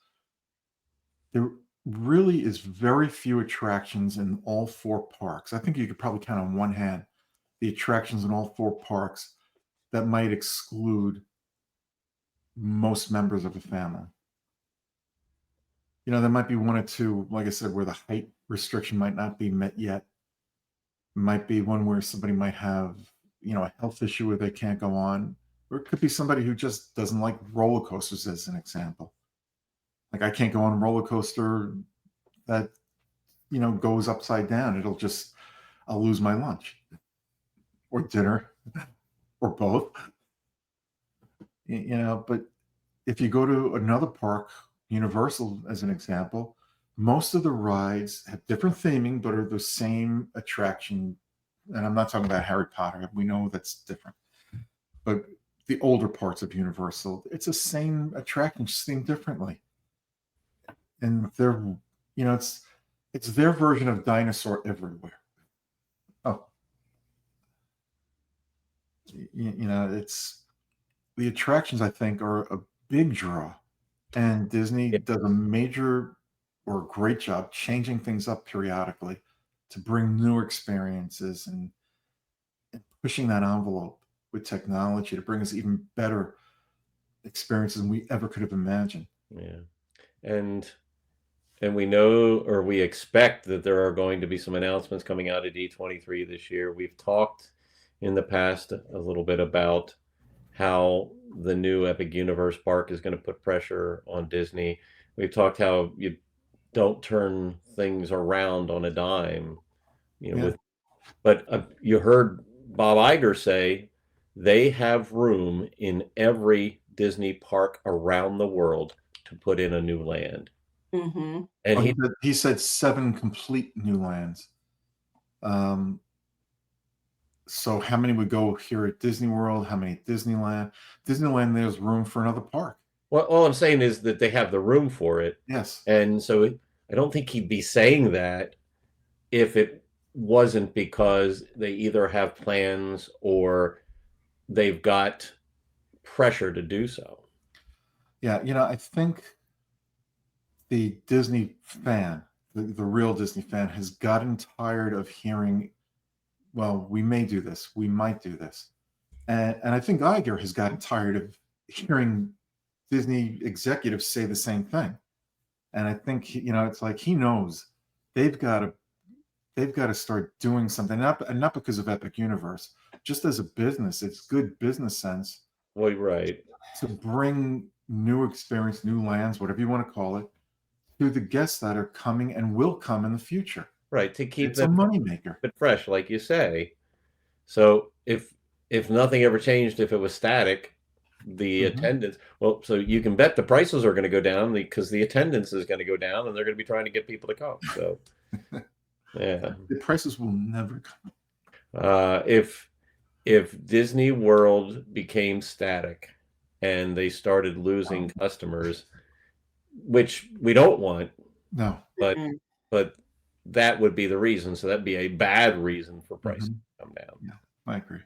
There really is very few attractions in all four parks. I think you could probably count on one hand the attractions in all four parks that might exclude most members of a family. There might be one or two, like I said, where the height restriction might not be met yet. Might be one where somebody might have, a health issue where they can't go on. Or it could be somebody who just doesn't like roller coasters, as an example. Like, I can't go on a roller coaster that, goes upside down. I'll lose my lunch or dinner or both. But if you go to another park, Universal as an example, most of the rides have different theming, but are the same attraction. And I'm not talking about Harry Potter. We know that's different. But the older parts of Universal, it's the same attraction, just themed differently. And it's their version of Dinosaur Everywhere. Oh, it's the attractions, I think, are a big draw. And Disney Yeah. does a major or great job changing things up periodically to bring new experiences and pushing that envelope. with technology to bring us even better experiences than we ever could have imagined. Yeah. And we know, or we expect, that there are going to be some announcements coming out of D23 this year. We've talked in the past a little bit about how the new Epic Universe park is going to put pressure on Disney. We've talked how you don't turn things around on a dime, Yeah. but you heard Bob Iger say they have room in every Disney park around the world to put in a new land. Mm-hmm. And he said 7 complete new lands. So how many would go here at Disney World? How many at Disneyland? Disneyland, there's room for another park. well, all I'm saying is that they have the room for it. Yes. And so I don't think he'd be saying that if it wasn't because they either have plans or they've got pressure to do so. Yeah, I think the Disney fan, the real Disney fan, has gotten tired of hearing, well, we may do this, we might do this. And I think Iger has gotten tired of hearing Disney executives say the same thing. And I think, it's like he knows they've got to start doing something, and not because of Epic Universe, just as a business. It's good business sense. Well, right. To bring new experience, new lands, whatever you want to call it, to the guests that are coming and will come in the future. Right, to keep it's them a moneymaker. But fresh, like you say. So if nothing ever changed, if it was static, the attendance, well, so you can bet the prices are going to go down because the attendance is going to go down, and they're going to be trying to get people to come. So yeah, the prices will never come. If Disney World became static and they started losing customers, which we don't want, no, but that would be the reason. So that'd be a bad reason for prices to come down. Yeah, I agree.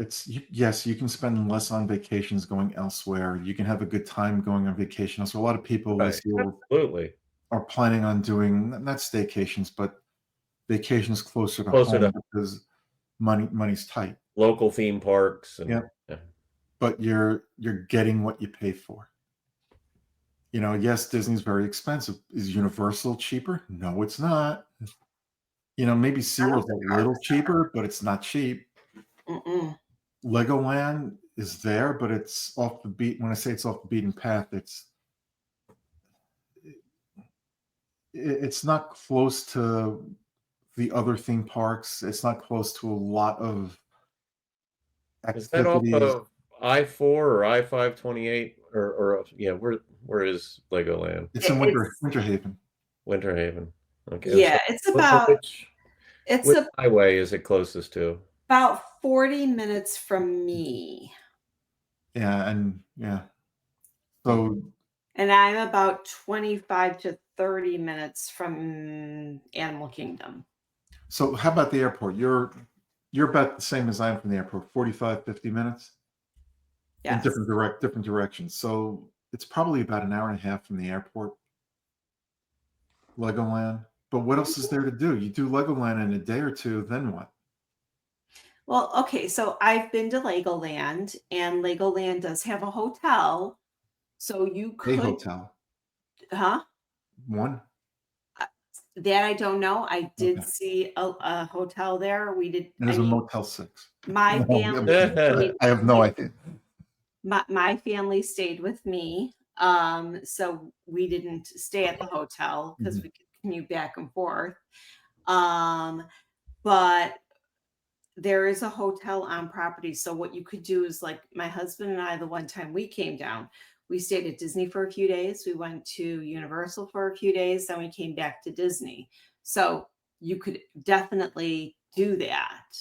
It's, yes, you can spend less on vacations going elsewhere. You can have a good time going on vacation. So a lot of people Absolutely are planning on doing not staycations, but vacations closer to home because money's tight. Local theme parks. And, yeah. But you're getting what you pay for. Yes, Disney's very expensive. Is Universal cheaper? No, it's not. Maybe SeaWorld's a little cheaper, but it's not cheap. Legoland is there, but it's off the beat. When I say it's off the beaten path, it's not close to the other theme parks. It's not close to a lot of activities. Is that off of I-4 or I-528 or yeah? Where is Legoland? It's in Winter Haven. Winter Haven. Okay. Yeah, so it's about. Which highway is it closest to? About 40 minutes from me. Yeah, so. And I'm about 25 to 30 minutes from Animal Kingdom. So how about the airport? You're about the same as I am from the airport, 45, 50 minutes? Yes. In different directions. So it's probably about an hour and a half from the airport. Legoland. But what else is there to do? You do Legoland in a day or two, then what? Well, okay, so I've been to Legoland, and Legoland does have a hotel. So you could. A hotel. Huh? One? That I don't know. I did see a hotel there. We did. And there's a Motel 6. My family. I have no idea. My family stayed with me. So we didn't stay at the hotel because we could commute back and forth. But there is a hotel on property. So what you could do is, like my husband and I, the one time we came down, we stayed at Disney for a few days. We went to Universal for a few days. Then we came back to Disney. So you could definitely do that.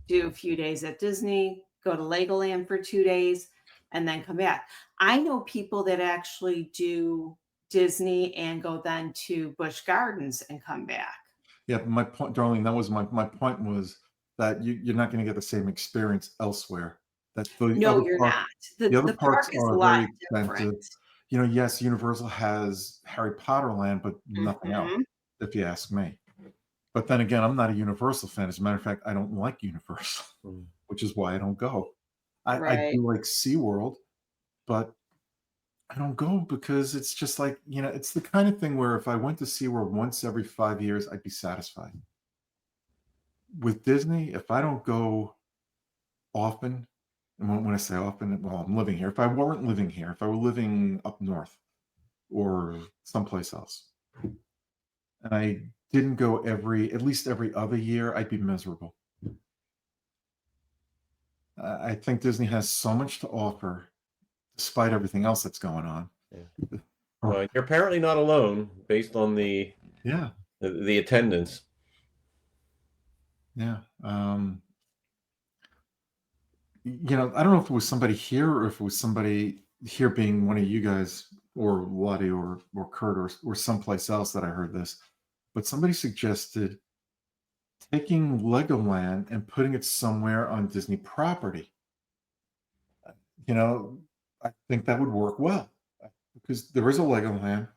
Do a few days at Disney, go to Legoland for 2 days, and then come back. I know people that actually do Disney and go then to Busch Gardens and come back. Yeah, but my point, darling, that was my point was that you're not going to get the same experience elsewhere. No, you're not. The other parks is a lot different. Yes, Universal has Harry Potter Land, but nothing else, if you ask me. But then again, I'm not a Universal fan. As a matter of fact, I don't like Universal, Mm. which is why I don't go. I Right. do like SeaWorld, but I don't go because it's just like, it's the kind of thing where if I went to SeaWorld once every 5 years, I'd be satisfied. With Disney, if I don't go often, and when I say often, well, I'm living here. If I weren't living here, if I were living up north or someplace else, and I didn't go at least every other year, I'd be miserable. I think Disney has so much to offer, despite everything else that's going on. Yeah. Well, you're apparently not alone, based on the Yeah, the attendance. yeah. I don't know if it was somebody here or if it was somebody here being one of you guys or Waddy or Kurt or someplace else that I heard this, but somebody suggested taking Legoland and putting it somewhere on Disney property. You know, I think that would work well because there is a Legoland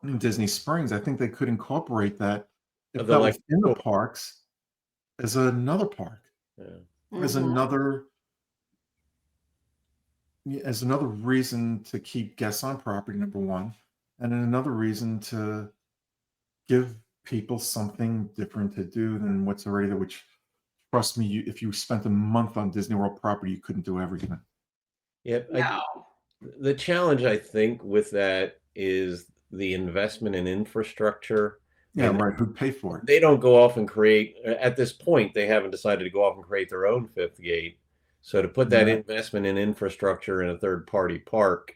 in Disney Springs. I think they could incorporate that, if The not like, within the parks, as another park, yeah. as Mhm. another reason to keep guests on property, number one, and another reason to give people something different to do than what's already there. Which, trust me, if you spent a month on Disney World property, you couldn't do everything. Yeah, No. the challenge I think with that is the investment in infrastructure. I Yeah, mean, right. Who'd pay for it? they don't go off and create, at this point, they haven't decided to go off and create their own fifth gate. So to put that Yeah. investment in infrastructure in a third party park,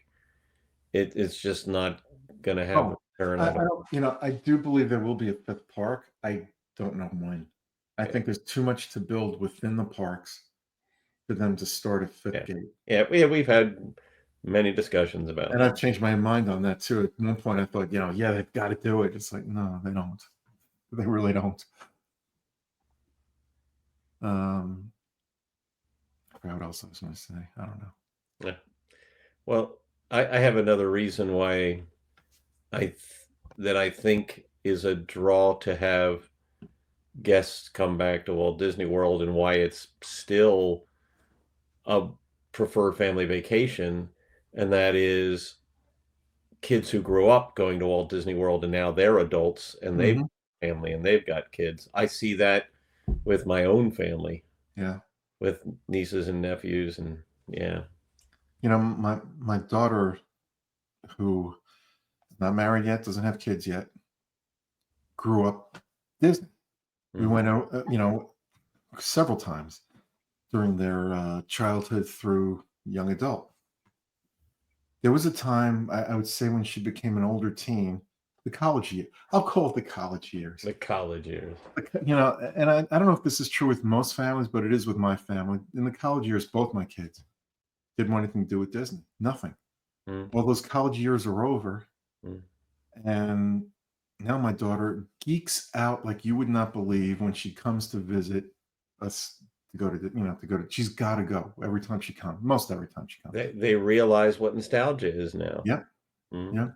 it's just not going to have Oh, a return I on it. don't. I do believe there will be a fifth park. I don't know when. I Yeah. think there's too much to build within the parks for them to start a fifth Yeah. gate. Yeah, we've had many discussions about And that. I've changed my mind on that too. At one point, I thought, yeah, they've got to do it. It's like, no, they don't. They really don't. I forgot what else I was going to say. I don't know. Yeah. Well, I have another reason why I think is a draw to have guests come back to Walt Disney World, and why it's still a preferred family vacation, and that is kids who grew up going to Walt Disney World and now they're adults and they've Mhm. family and they've got kids. I see that with my own family, Yeah. with nieces and nephews, and yeah. My daughter, who is not married yet, doesn't have kids yet, grew up Disney. We Mhm. went out, several times during their childhood through young adult. There was a time, I would say, when she became an older teen, the college year. I'll call it the college years. The college years. And I don't know if this is true with most families, but it is with my family. In the college years, both my kids didn't want anything to do with Disney. Nothing. Mm. Well, those college years are over, Mm. and now my daughter geeks out like you would not believe when she comes to visit us to go to. She's got to go every time she comes. Most every time she comes. They realize what nostalgia is now. Yep. Mm. Yep.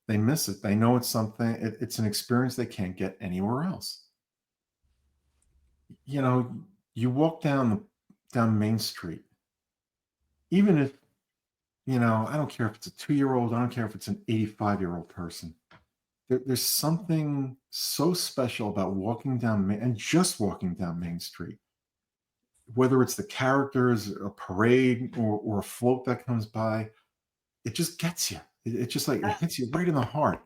They miss it. They know it's something. It's an experience they can't get anywhere else. You walk down Main Street, even if I don't care if it's a 2-year-old. I don't care if it's an 85-year-old person. There's something so special about walking down and just walking down Main Street, whether it's the characters, a parade, or a float that comes by. It just gets you. It's just like it hits you right in the heart.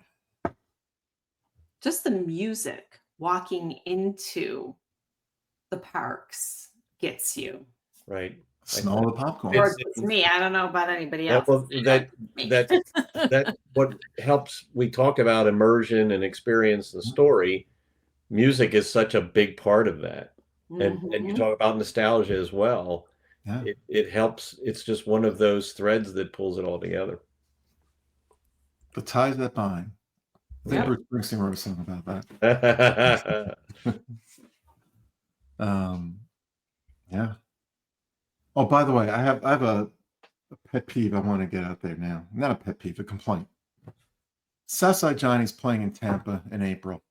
Just the music walking into the parks gets you. Right. Smell of the popcorn. Or it's me. I don't know about anybody Yeah, else. well, Me. that's what helps. We talk about immersion and experience the story. Music is such a big part of that. And you Mhm. talk about nostalgia as well. Yeah. It helps. It's just one of those threads that pulls it all together. The ties that bind. I think Yep. Bruce Springsteen wrote a song about Yeah. that. Yeah. Oh, by the way, I have a pet peeve I want to get out there now. Not a pet peeve, a complaint. Southside Johnny's playing in Tampa in April.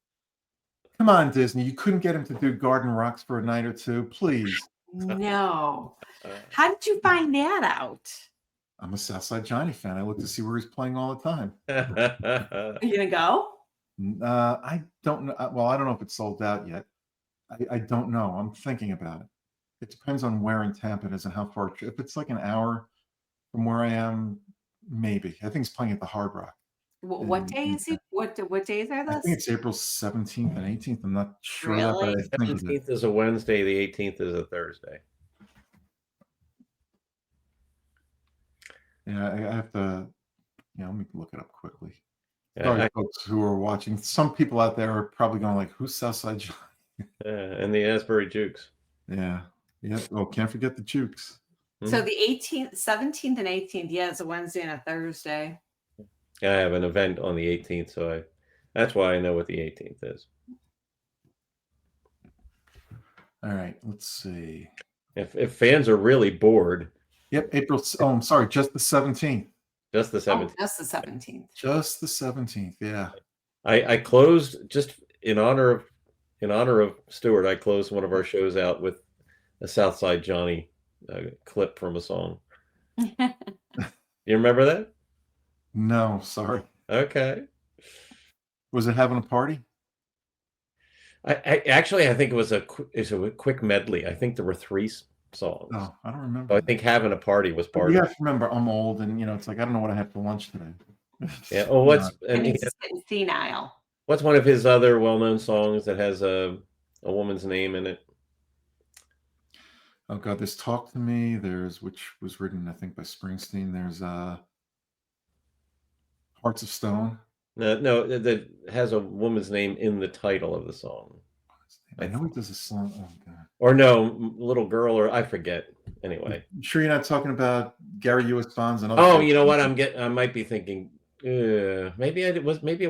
Come on, Disney. You couldn't get him to do Garden Rocks for a night or two, please. No. How did you find that out? I'm a Southside Johnny fan. I look to see where he's playing all the time. Are you gonna go? I don't know. Well, I don't know if it's sold out yet. I don't know. I'm thinking about it. It depends on where in Tampa it is and how far. If it's like an hour from where I am, maybe. I think he's playing at the Hard Rock. What day is he? What days are I think this? it's April 17th and 18th. I'm not sure of that, but Really? I think it is. 17th is a Wednesday, the 18th is a Thursday. Yeah, I have to. Yeah, let me look it up quickly. Yeah, Sorry, folks who are watching. Some people out there are probably going like, "Who's Southside Johnny?" and the Asbury Jukes. Yeah. Yep. Oh, can't forget the Jukes. So the 18th, 17th, and 18th. Yeah, it's a Wednesday and a Thursday. I have an event on the 18th, so that's why I know what the 18th is. All right, let's see. If fans are really bored, Yep, April. Oh, I'm sorry, just the 17th. just the Oh, 17th. that's the 17th. Just the 17th. Yeah. I closed just in honor of Stuart. I closed one of our shows out with a Southside Johnny clip from a song. You remember that? No, sorry. Okay. Was it having a party? I think it was a quick medley. I think there were 3 songs. Oh, I don't remember. So I think having a party was But part you of have to remember, I'm old, and it's like I don't know what I had for lunch today. it. Yeah. Oh, It means it's getting senile. what's one of his other well-known songs that has a woman's name in it? Oh God, there's "Talk to Me." There's, which was written, I think, by Springsteen. There's "Hearts of Stone." No, that has a woman's name in the title of the song. I know he does a song. Oh God. Or no, little girl, or I forget. Anyway. You sure you're not talking about Gary U.S. Bonds and other? Oh, you know what? I might be thinking. Maybe it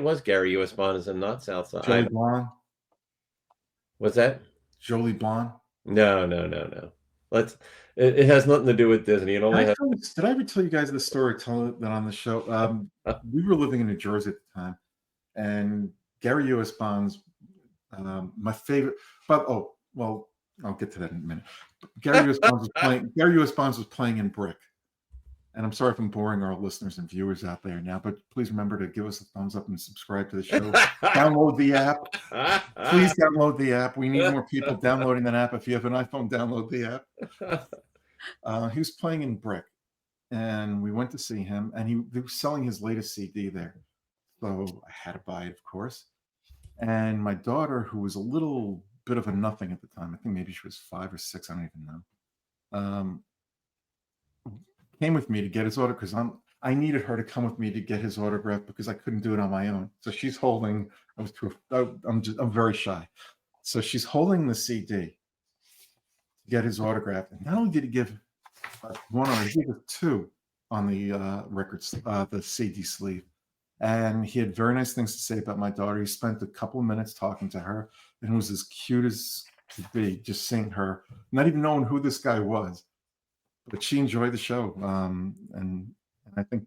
was Gary U.S. Bonds and not Southside. Jolie Blonde. What's that? Jolie Blonde. No. It has nothing to do with Disney. It only has. Did I ever tell you guys the story? Tell it that on the show. We were living in New Jersey at the time, and Gary U.S. Bonds, my favorite. But I'll get to that in a minute. Gary U.S. Bonds was playing. Gary U.S. Bonds was playing in Brick, and I'm sorry if I'm boring our listeners and viewers out there now, but please remember to give us a thumbs up and subscribe to the show. Download the app. Please download the app. We need more people downloading that app. If you have an iPhone, download the app. He was playing in Brick, and we went to see him, and they were selling his latest CD there. So I had to buy it, of course. And my daughter, who was a little bit of a nothing at the time, I think maybe she was 5 or 6, I don't even know, came with me to get his autograph because I needed her to come with me to get his autograph because I couldn't do it on my own. So she's holding. I'm very shy. So she's holding the CD to get his autograph. And not only did he give one, he gave 2 on the records, the CD sleeve. And he had very nice things to say about my daughter. He spent a couple of minutes talking to her, and it was as cute as could be, just seeing her, not even knowing who this guy was. But she enjoyed the show, and I think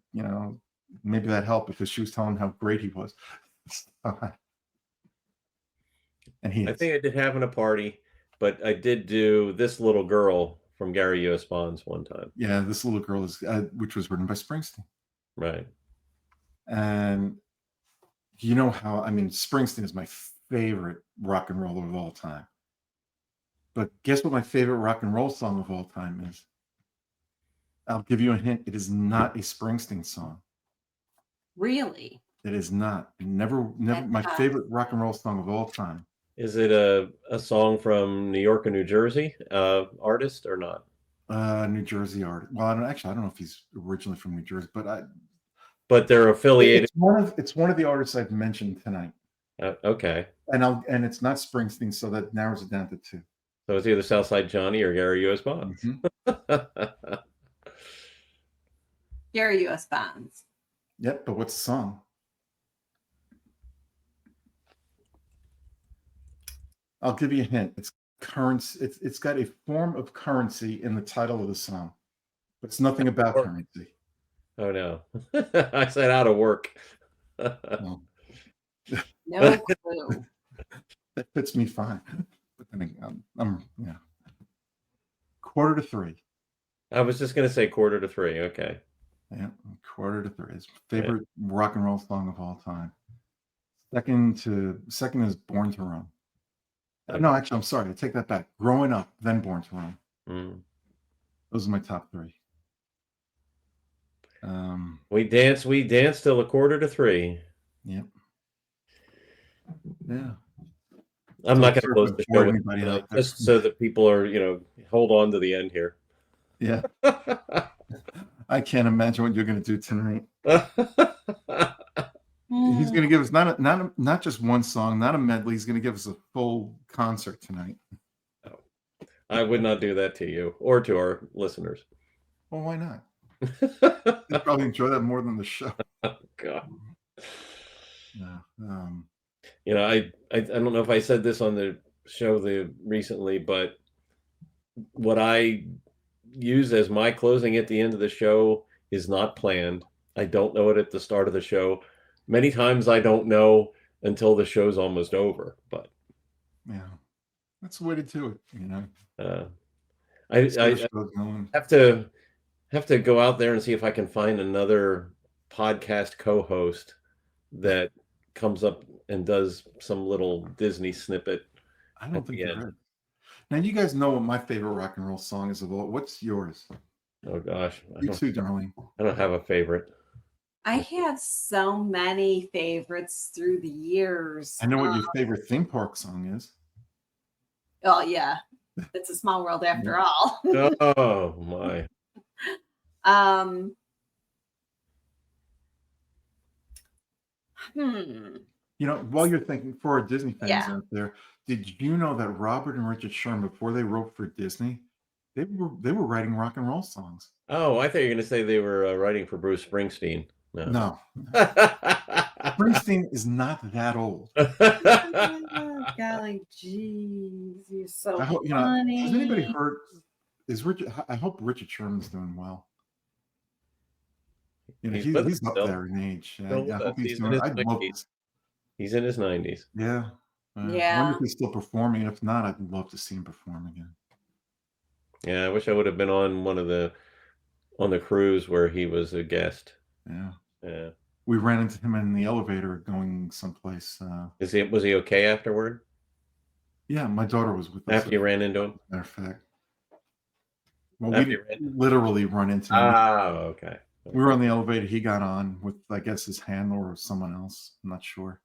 maybe that helped because she was telling how great he was. And I think I did having a party, but I did do This Little Girl from Gary U.S. Bonds one time. Yeah, This Little Girl is, which was written by Springsteen. Right. And you know how, Springsteen is my favorite rock and roller of all time. But guess what my favorite rock and roll song of all time is? I'll give you a hint. It is not a Springsteen song. Really? It is not. Never. My favorite rock and roll song of all time. Is it a song from New York or New Jersey artist or not? New Jersey artist. Well, I don't know if he's originally from New Jersey, but they're affiliated. It's one of the artists I've mentioned tonight. Okay. And it's not Springsteen, so that narrows it down to 2. So it's either Southside Johnny or Gary U.S. Bonds. Mm-hmm. Gary U.S. Bonds. Yep, but what's the song? I'll give you a hint. It's currency. It's got a form of currency in the title of the song, but it's nothing about currency. Oh no! I said out of work. No clue. That fits me fine. But then again, yeah. 2:45. I was just gonna say 2:45. Okay. Yeah, 2:45. His favorite rock and roll song of all time. Second is Born to Run. Okay. No, actually, I'm sorry. I take that back. Growing Up, then Born to Run. Mm. Those are my top three. We dance till 2:45. Yep. Yeah. I'm So not going to sorry close if I the show bored with anybody out there. just so that people are, hold on to the end here. Yeah. I can't imagine what you're going to do tonight. He's going to give us not just one song, not a medley. He's going to give us a full concert tonight. I would not do that to you or to our listeners. Well, why not? They'd probably enjoy that more than the show. Oh, God. Yeah. I don't know if I said this on the show recently, but what I use as my closing at the end of the show is not planned. I don't know it at the start of the show. Many times I don't know until the show's almost over, but yeah, that's the way to do it. I have to go out there and see if I can find another podcast co-host that comes up and does some little Disney snippet. I don't think there is. Now, you guys know what my favorite rock and roll song is of all. What's yours? Oh gosh, You too, darling. I don't have a favorite. I have so many favorites through the years. I know what your favorite theme park song is. Oh yeah, it's a small world after all. Oh my. While you're thinking, for our Disney fans out there, did you know that Robert and Richard Sherman, before they wrote for Disney, they were writing rock and roll songs? Oh, I thought you were going to say they were writing for Bruce Springsteen. No. Springsteen is not that old. Golly, jeez, you're so I hope, funny. has anybody heard? I hope Richard Sherman's doing well. He's up there in age. I hope he's doing. He's in his 90s. Yeah. I wonder if he's still performing. If not, I'd love to see him perform again. Yeah, I wish I would have been on on the cruise where he was a guest. Yeah. We ran into him in the elevator going someplace. Was he okay afterward? Yeah, my daughter was with us. After you ran into him? Matter of fact. Well, we didn't literally run into him. Oh, okay. We were on the elevator. He got on with, I guess, his handler or someone else. I'm not sure.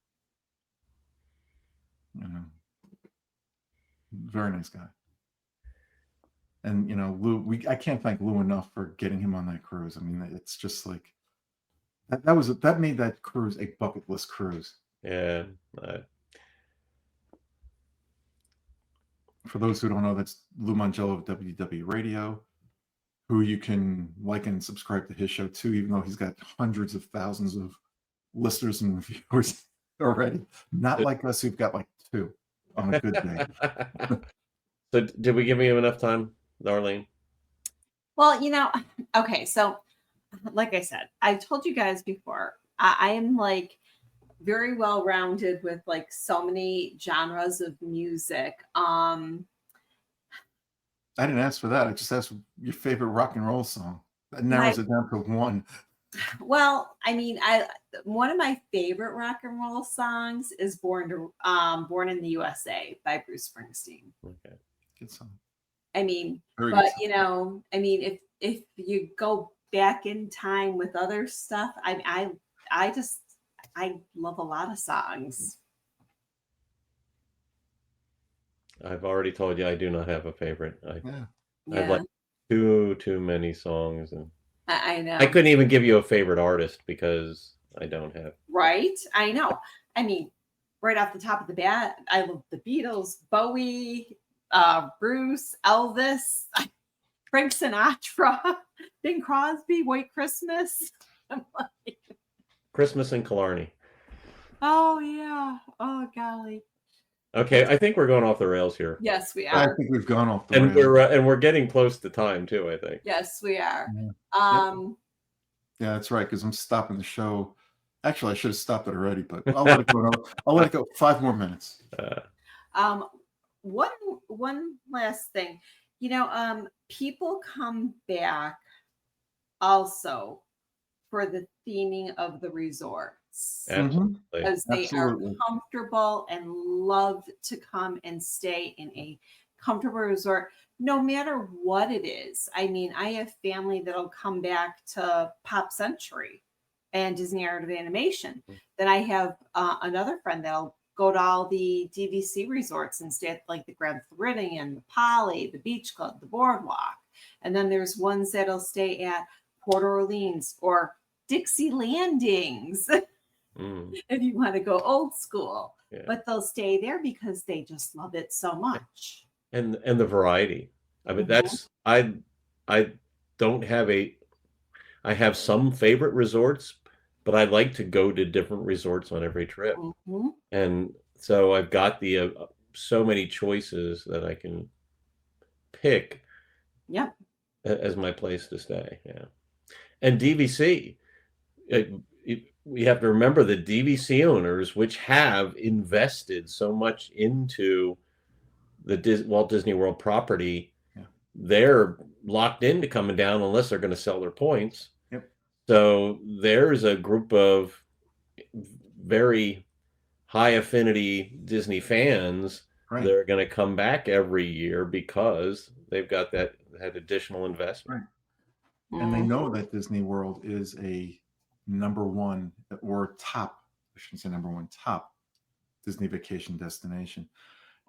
Very nice guy. And Lou, I can't thank Lou enough for getting him on that cruise. I mean, it's just like that made that cruise a bucket list cruise. Yeah. For those who don't know, that's Lou Mangello of WDW Radio, who you can like and subscribe to his show too, even though he's got hundreds of thousands of listeners and viewers already. Not like us, who've got like 2 on a good day. So did we give you enough time, Darlene? Well, okay, so like I said, I told you guys before, I am like very well rounded with like so many genres of music. I didn't ask for that. I just asked your favorite rock and roll song. That narrows it down to one. Well, I mean, one of my favorite rock and roll songs is "Born in the USA" by Bruce Springsteen. Okay, good song. I mean, Very but if you go back in time with other stuff, I love a lot of songs. I've already told you I do not have a favorite. I've like too many songs, and I know. I couldn't even give you a favorite artist because I don't have. Right, I know. I mean, right off the top of the bat, I love the Beatles, Bowie, Bruce, Elvis, Frank Sinatra, Bing Crosby, White Christmas. I'm like, Christmas in Killarney. Oh yeah. Oh golly. Okay, I think we're going off the rails here. Yes, we are. I think we've gone off the rails. And we're getting close to time too, I think. Yes, we are. Yeah, yeah, that's right, because I'm stopping the show. Actually, I should have stopped it already, but I'll let it go. I'll let it go 5 more minutes. One last thing, people come back also for the theming of the resorts Absolutely. because they are Absolutely. comfortable and love to come and stay in a comfortable resort, no matter what it is. I mean, I have family that'll come back to Pop Century and Disney Art of Animation. Then I have another friend that'll go to all the DVC resorts and stay at like the Grand Floridian, the Poly, the Beach Club, the Boardwalk. And then there's ones that'll stay at Port Orleans or Dixie Landings if you want to go old school. Yeah. But they'll stay there because they just love it so much. And the variety. I mean, that's I don't have I have some favorite resorts, but I like to go to different resorts on every trip. And so I've got the so many choices that I can pick as my place to stay. Yeah. And DVC, we have to remember the DVC owners, which have invested so much into the Walt Disney World property, they're locked into coming down unless they're going to sell their points. So there's a group of very high affinity Disney fans that are going to come back every year because they've got that additional investment. And they know that Disney World is a number one or top, I shouldn't say number one, top Disney vacation destination.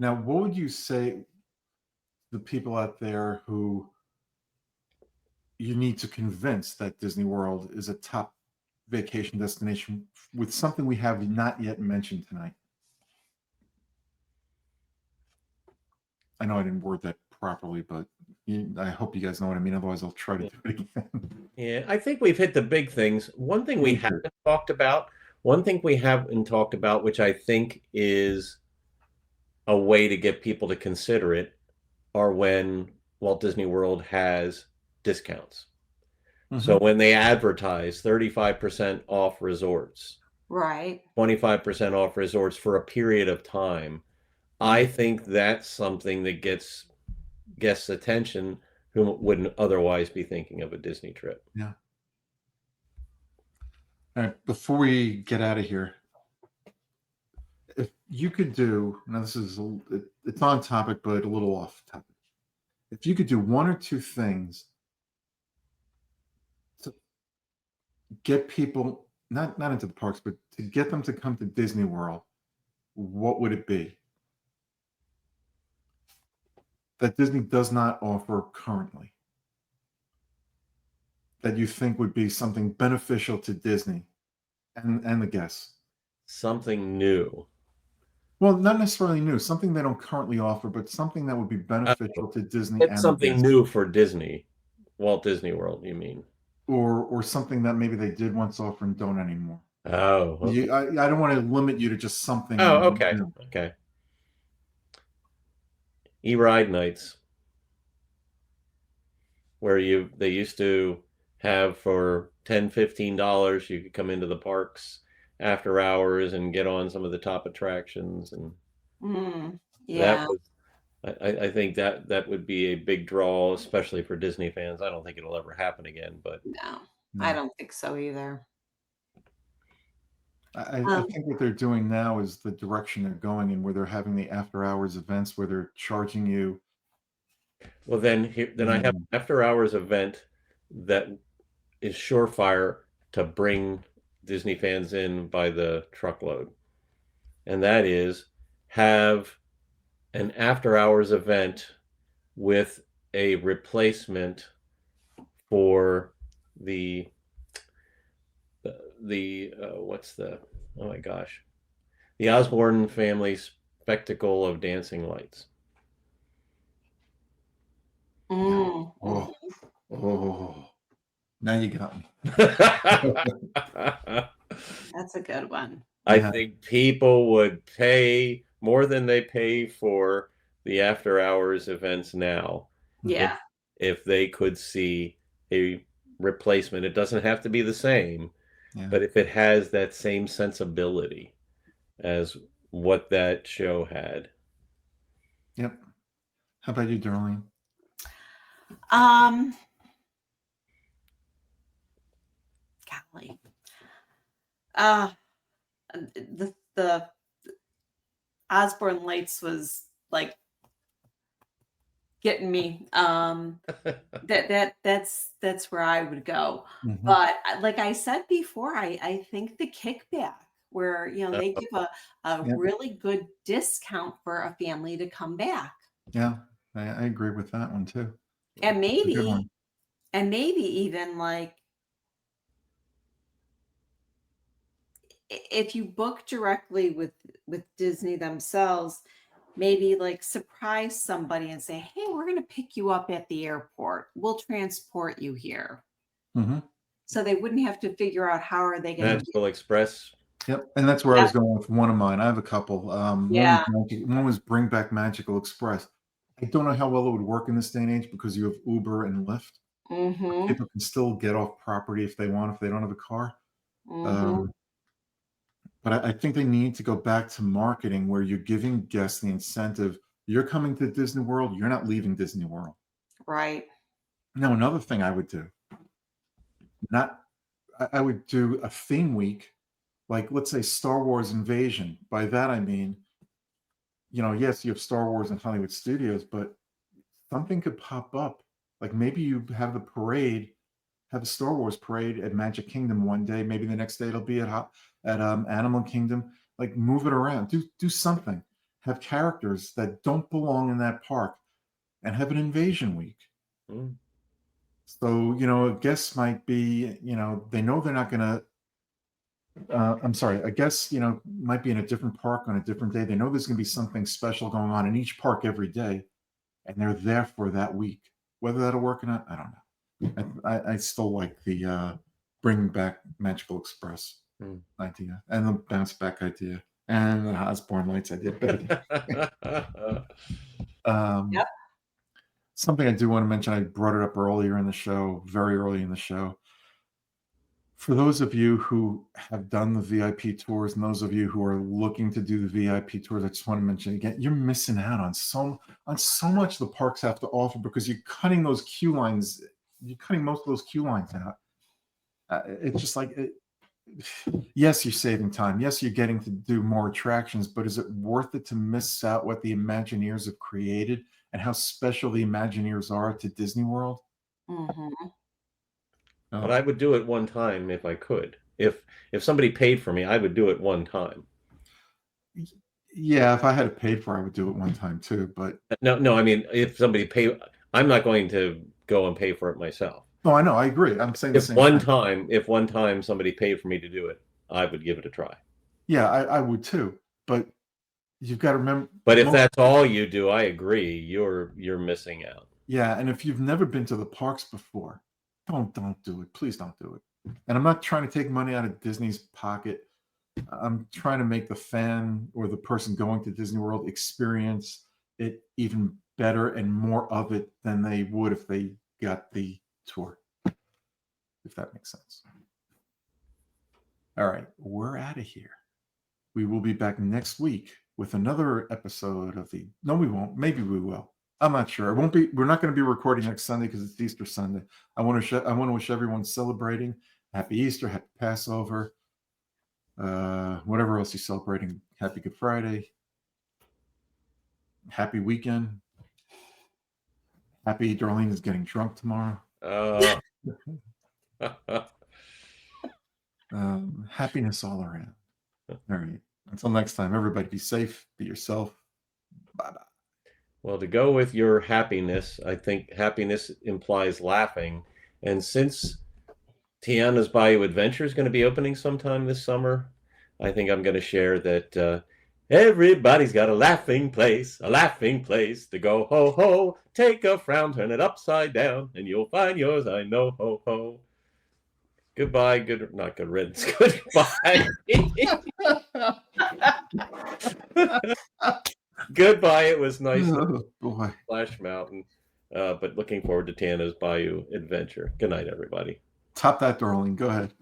Now, what would you say to the people out there who you need to convince that Disney World is a top vacation destination with something we have not yet mentioned tonight? I know I didn't word that properly, but I hope you guys know what I mean. Otherwise, I'll try to do it again. Yeah, I think we've hit the big things. One thing we haven't talked about, which I think is a way to get people to consider it, are when Walt Disney World has discounts. So when they advertise 35% off resorts, 25% off resorts for a period of time, I think that's something that gets guests' attention who wouldn't otherwise be thinking of a Disney trip. Yeah. All right, before we get out of here, if you could do, now this is, it's on topic, but a little off topic. If you could do one or two things to get people, not into the parks, but to get them to come to Disney World, what would it be? That Disney does not offer currently, that you think would be something beneficial to Disney and the guests? Something new. Well, not necessarily new, something they don't currently offer, but something that would be beneficial to Disney. It's something new for Disney, Walt Disney World, you mean? Or something that maybe they did once offer and don't anymore. Oh, okay. I don't want to limit you to just something. Oh, okay, okay. E-ride nights, where they used to have for $10-15 you could come into the parks after hours and get on some of the top attractions, and I think that would be a big draw, especially for Disney fans. I don't think it'll ever happen again, but no, I don't think so either. I think what they're doing now is the direction they're going in, where they're having the after hours events where they're charging you. Well, then I have an after hours event that is surefire to bring Disney fans in by the truckload. And that is have an after hours event with a replacement for the oh my gosh, the Osborne family spectacle of dancing lights. Oh, now you got me. That's a good one. I think people would pay more than they pay for the after hours events now. Yeah. If they could see a replacement, it doesn't have to be the same, but if it has that same sensibility as what that show had. Yep. How about you, Darlene? Golly. The Osborne Lights was like getting me. That's where I would go. Mhm. But like I said before, I think the kickback where they give a Yep. really good discount for a family to come back. Yeah, I agree with that one too. And It's a good one. maybe even like if you book directly with Disney themselves, maybe like surprise somebody and say, "Hey, we're going to pick you up at the airport. We'll transport you here." Hmm. So they wouldn't have to figure out how are they going to get. Magical Express. Yep, and that's where I Yep. was going with one of mine. I have a couple. Yeah. One was Bring Back Magical Express. I don't know how well it would work in this day and age because you have Uber and Lyft. Mm-hmm. People can still get off property if they want, if they don't have a car. Mm-hmm. But I think they need to go back to marketing where you're giving guests the incentive. You're coming to Disney World. You're not leaving Disney World. Right. Now, another thing I would do, I would do a theme week, like let's say Star Wars Invasion. By that I mean, yes, you have Star Wars and Hollywood Studios, but something could pop up. Like maybe you have the parade, have a Star Wars parade at Magic Kingdom one day. Maybe the next day it'll be at Animal Kingdom. Like move it around. Do something. Have characters that don't belong in that park, and have an invasion week. Mm. So guests might be, they know they're not going to. I'm sorry. A guest, might be in a different park on a different day. They know there's going to be something special going on in each park every day, and they're there for that week. Whether that'll work or not, I don't know. I still like the bring back Magical Express idea and the bounce back idea and the Osborne Lights idea. Yep. Something I do want to mention, I brought it up earlier in the show, very early in the show. For those of you who have done the VIP tours and those of you who are looking to do the VIP tours, I just want to mention again, you're missing out on so much the parks have to offer because you're cutting those queue lines. You're cutting most of those queue lines out. It's just like, yes, you're saving time. Yes, you're getting to do more attractions, but is it worth it to miss out what the Imagineers have created and how special the Imagineers are to Disney World? Mm-hmm. But I would do it one time if I could. If somebody paid for me, I would do it one time. Yeah, if I had it paid for, I would do it one time too. But no, I mean, if somebody pay, I'm not going to go and pay for it myself. Oh, I know, I agree. I'm saying the same thing. If one time somebody paid for me to do it, I would give it a try. Yeah, I would too. But you've got to remember. But if that's all you do, I agree. You're missing out. Yeah, and if you've never been to the parks before, don't do it. Please don't do it. And I'm not trying to take money out of Disney's pocket. I'm trying to make the fan or the person going to Disney World experience it even better and more of it than they would if they got the tour. If that makes sense. All right, we're out of here. We will be back next week with another episode of the. No, we won't. Maybe we will. I'm not sure. It won't be. We're not going to be recording next Sunday because it's Easter Sunday. I want to wish everyone celebrating Happy Easter, Happy Passover, whatever else you're celebrating. Happy Good Friday. Happy weekend. Happy Darlene is getting drunk tomorrow. Happiness all around. All right. Until next time, everybody be safe, be yourself. Bye-bye. Well, to go with your happiness, I think happiness implies laughing. And since Tiana's Bayou Adventure is going to be opening sometime this summer, I think I'm going to share that everybody's got a laughing place to go ho ho. Take a frown, turn it upside down, and you'll find yours, I know, ho ho. Goodbye, not good riddance. Goodbye. Goodbye. It was nice. Oh, boy. Splash Mountain. But looking forward to Tiana's Bayou Adventure. Good night, everybody. Top that, Darlene. Go ahead.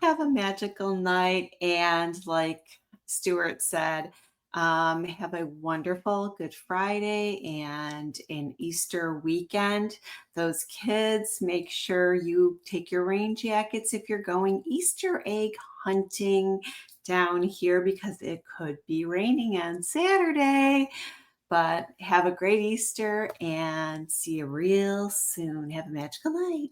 Have a magical night. And like Stuart said, Have a wonderful Good Friday and an Easter weekend. Those kids, make sure you take your rain jackets if you're going Easter egg hunting down here because it could be raining on Saturday. But have a great Easter and see you real soon. Have a magical night.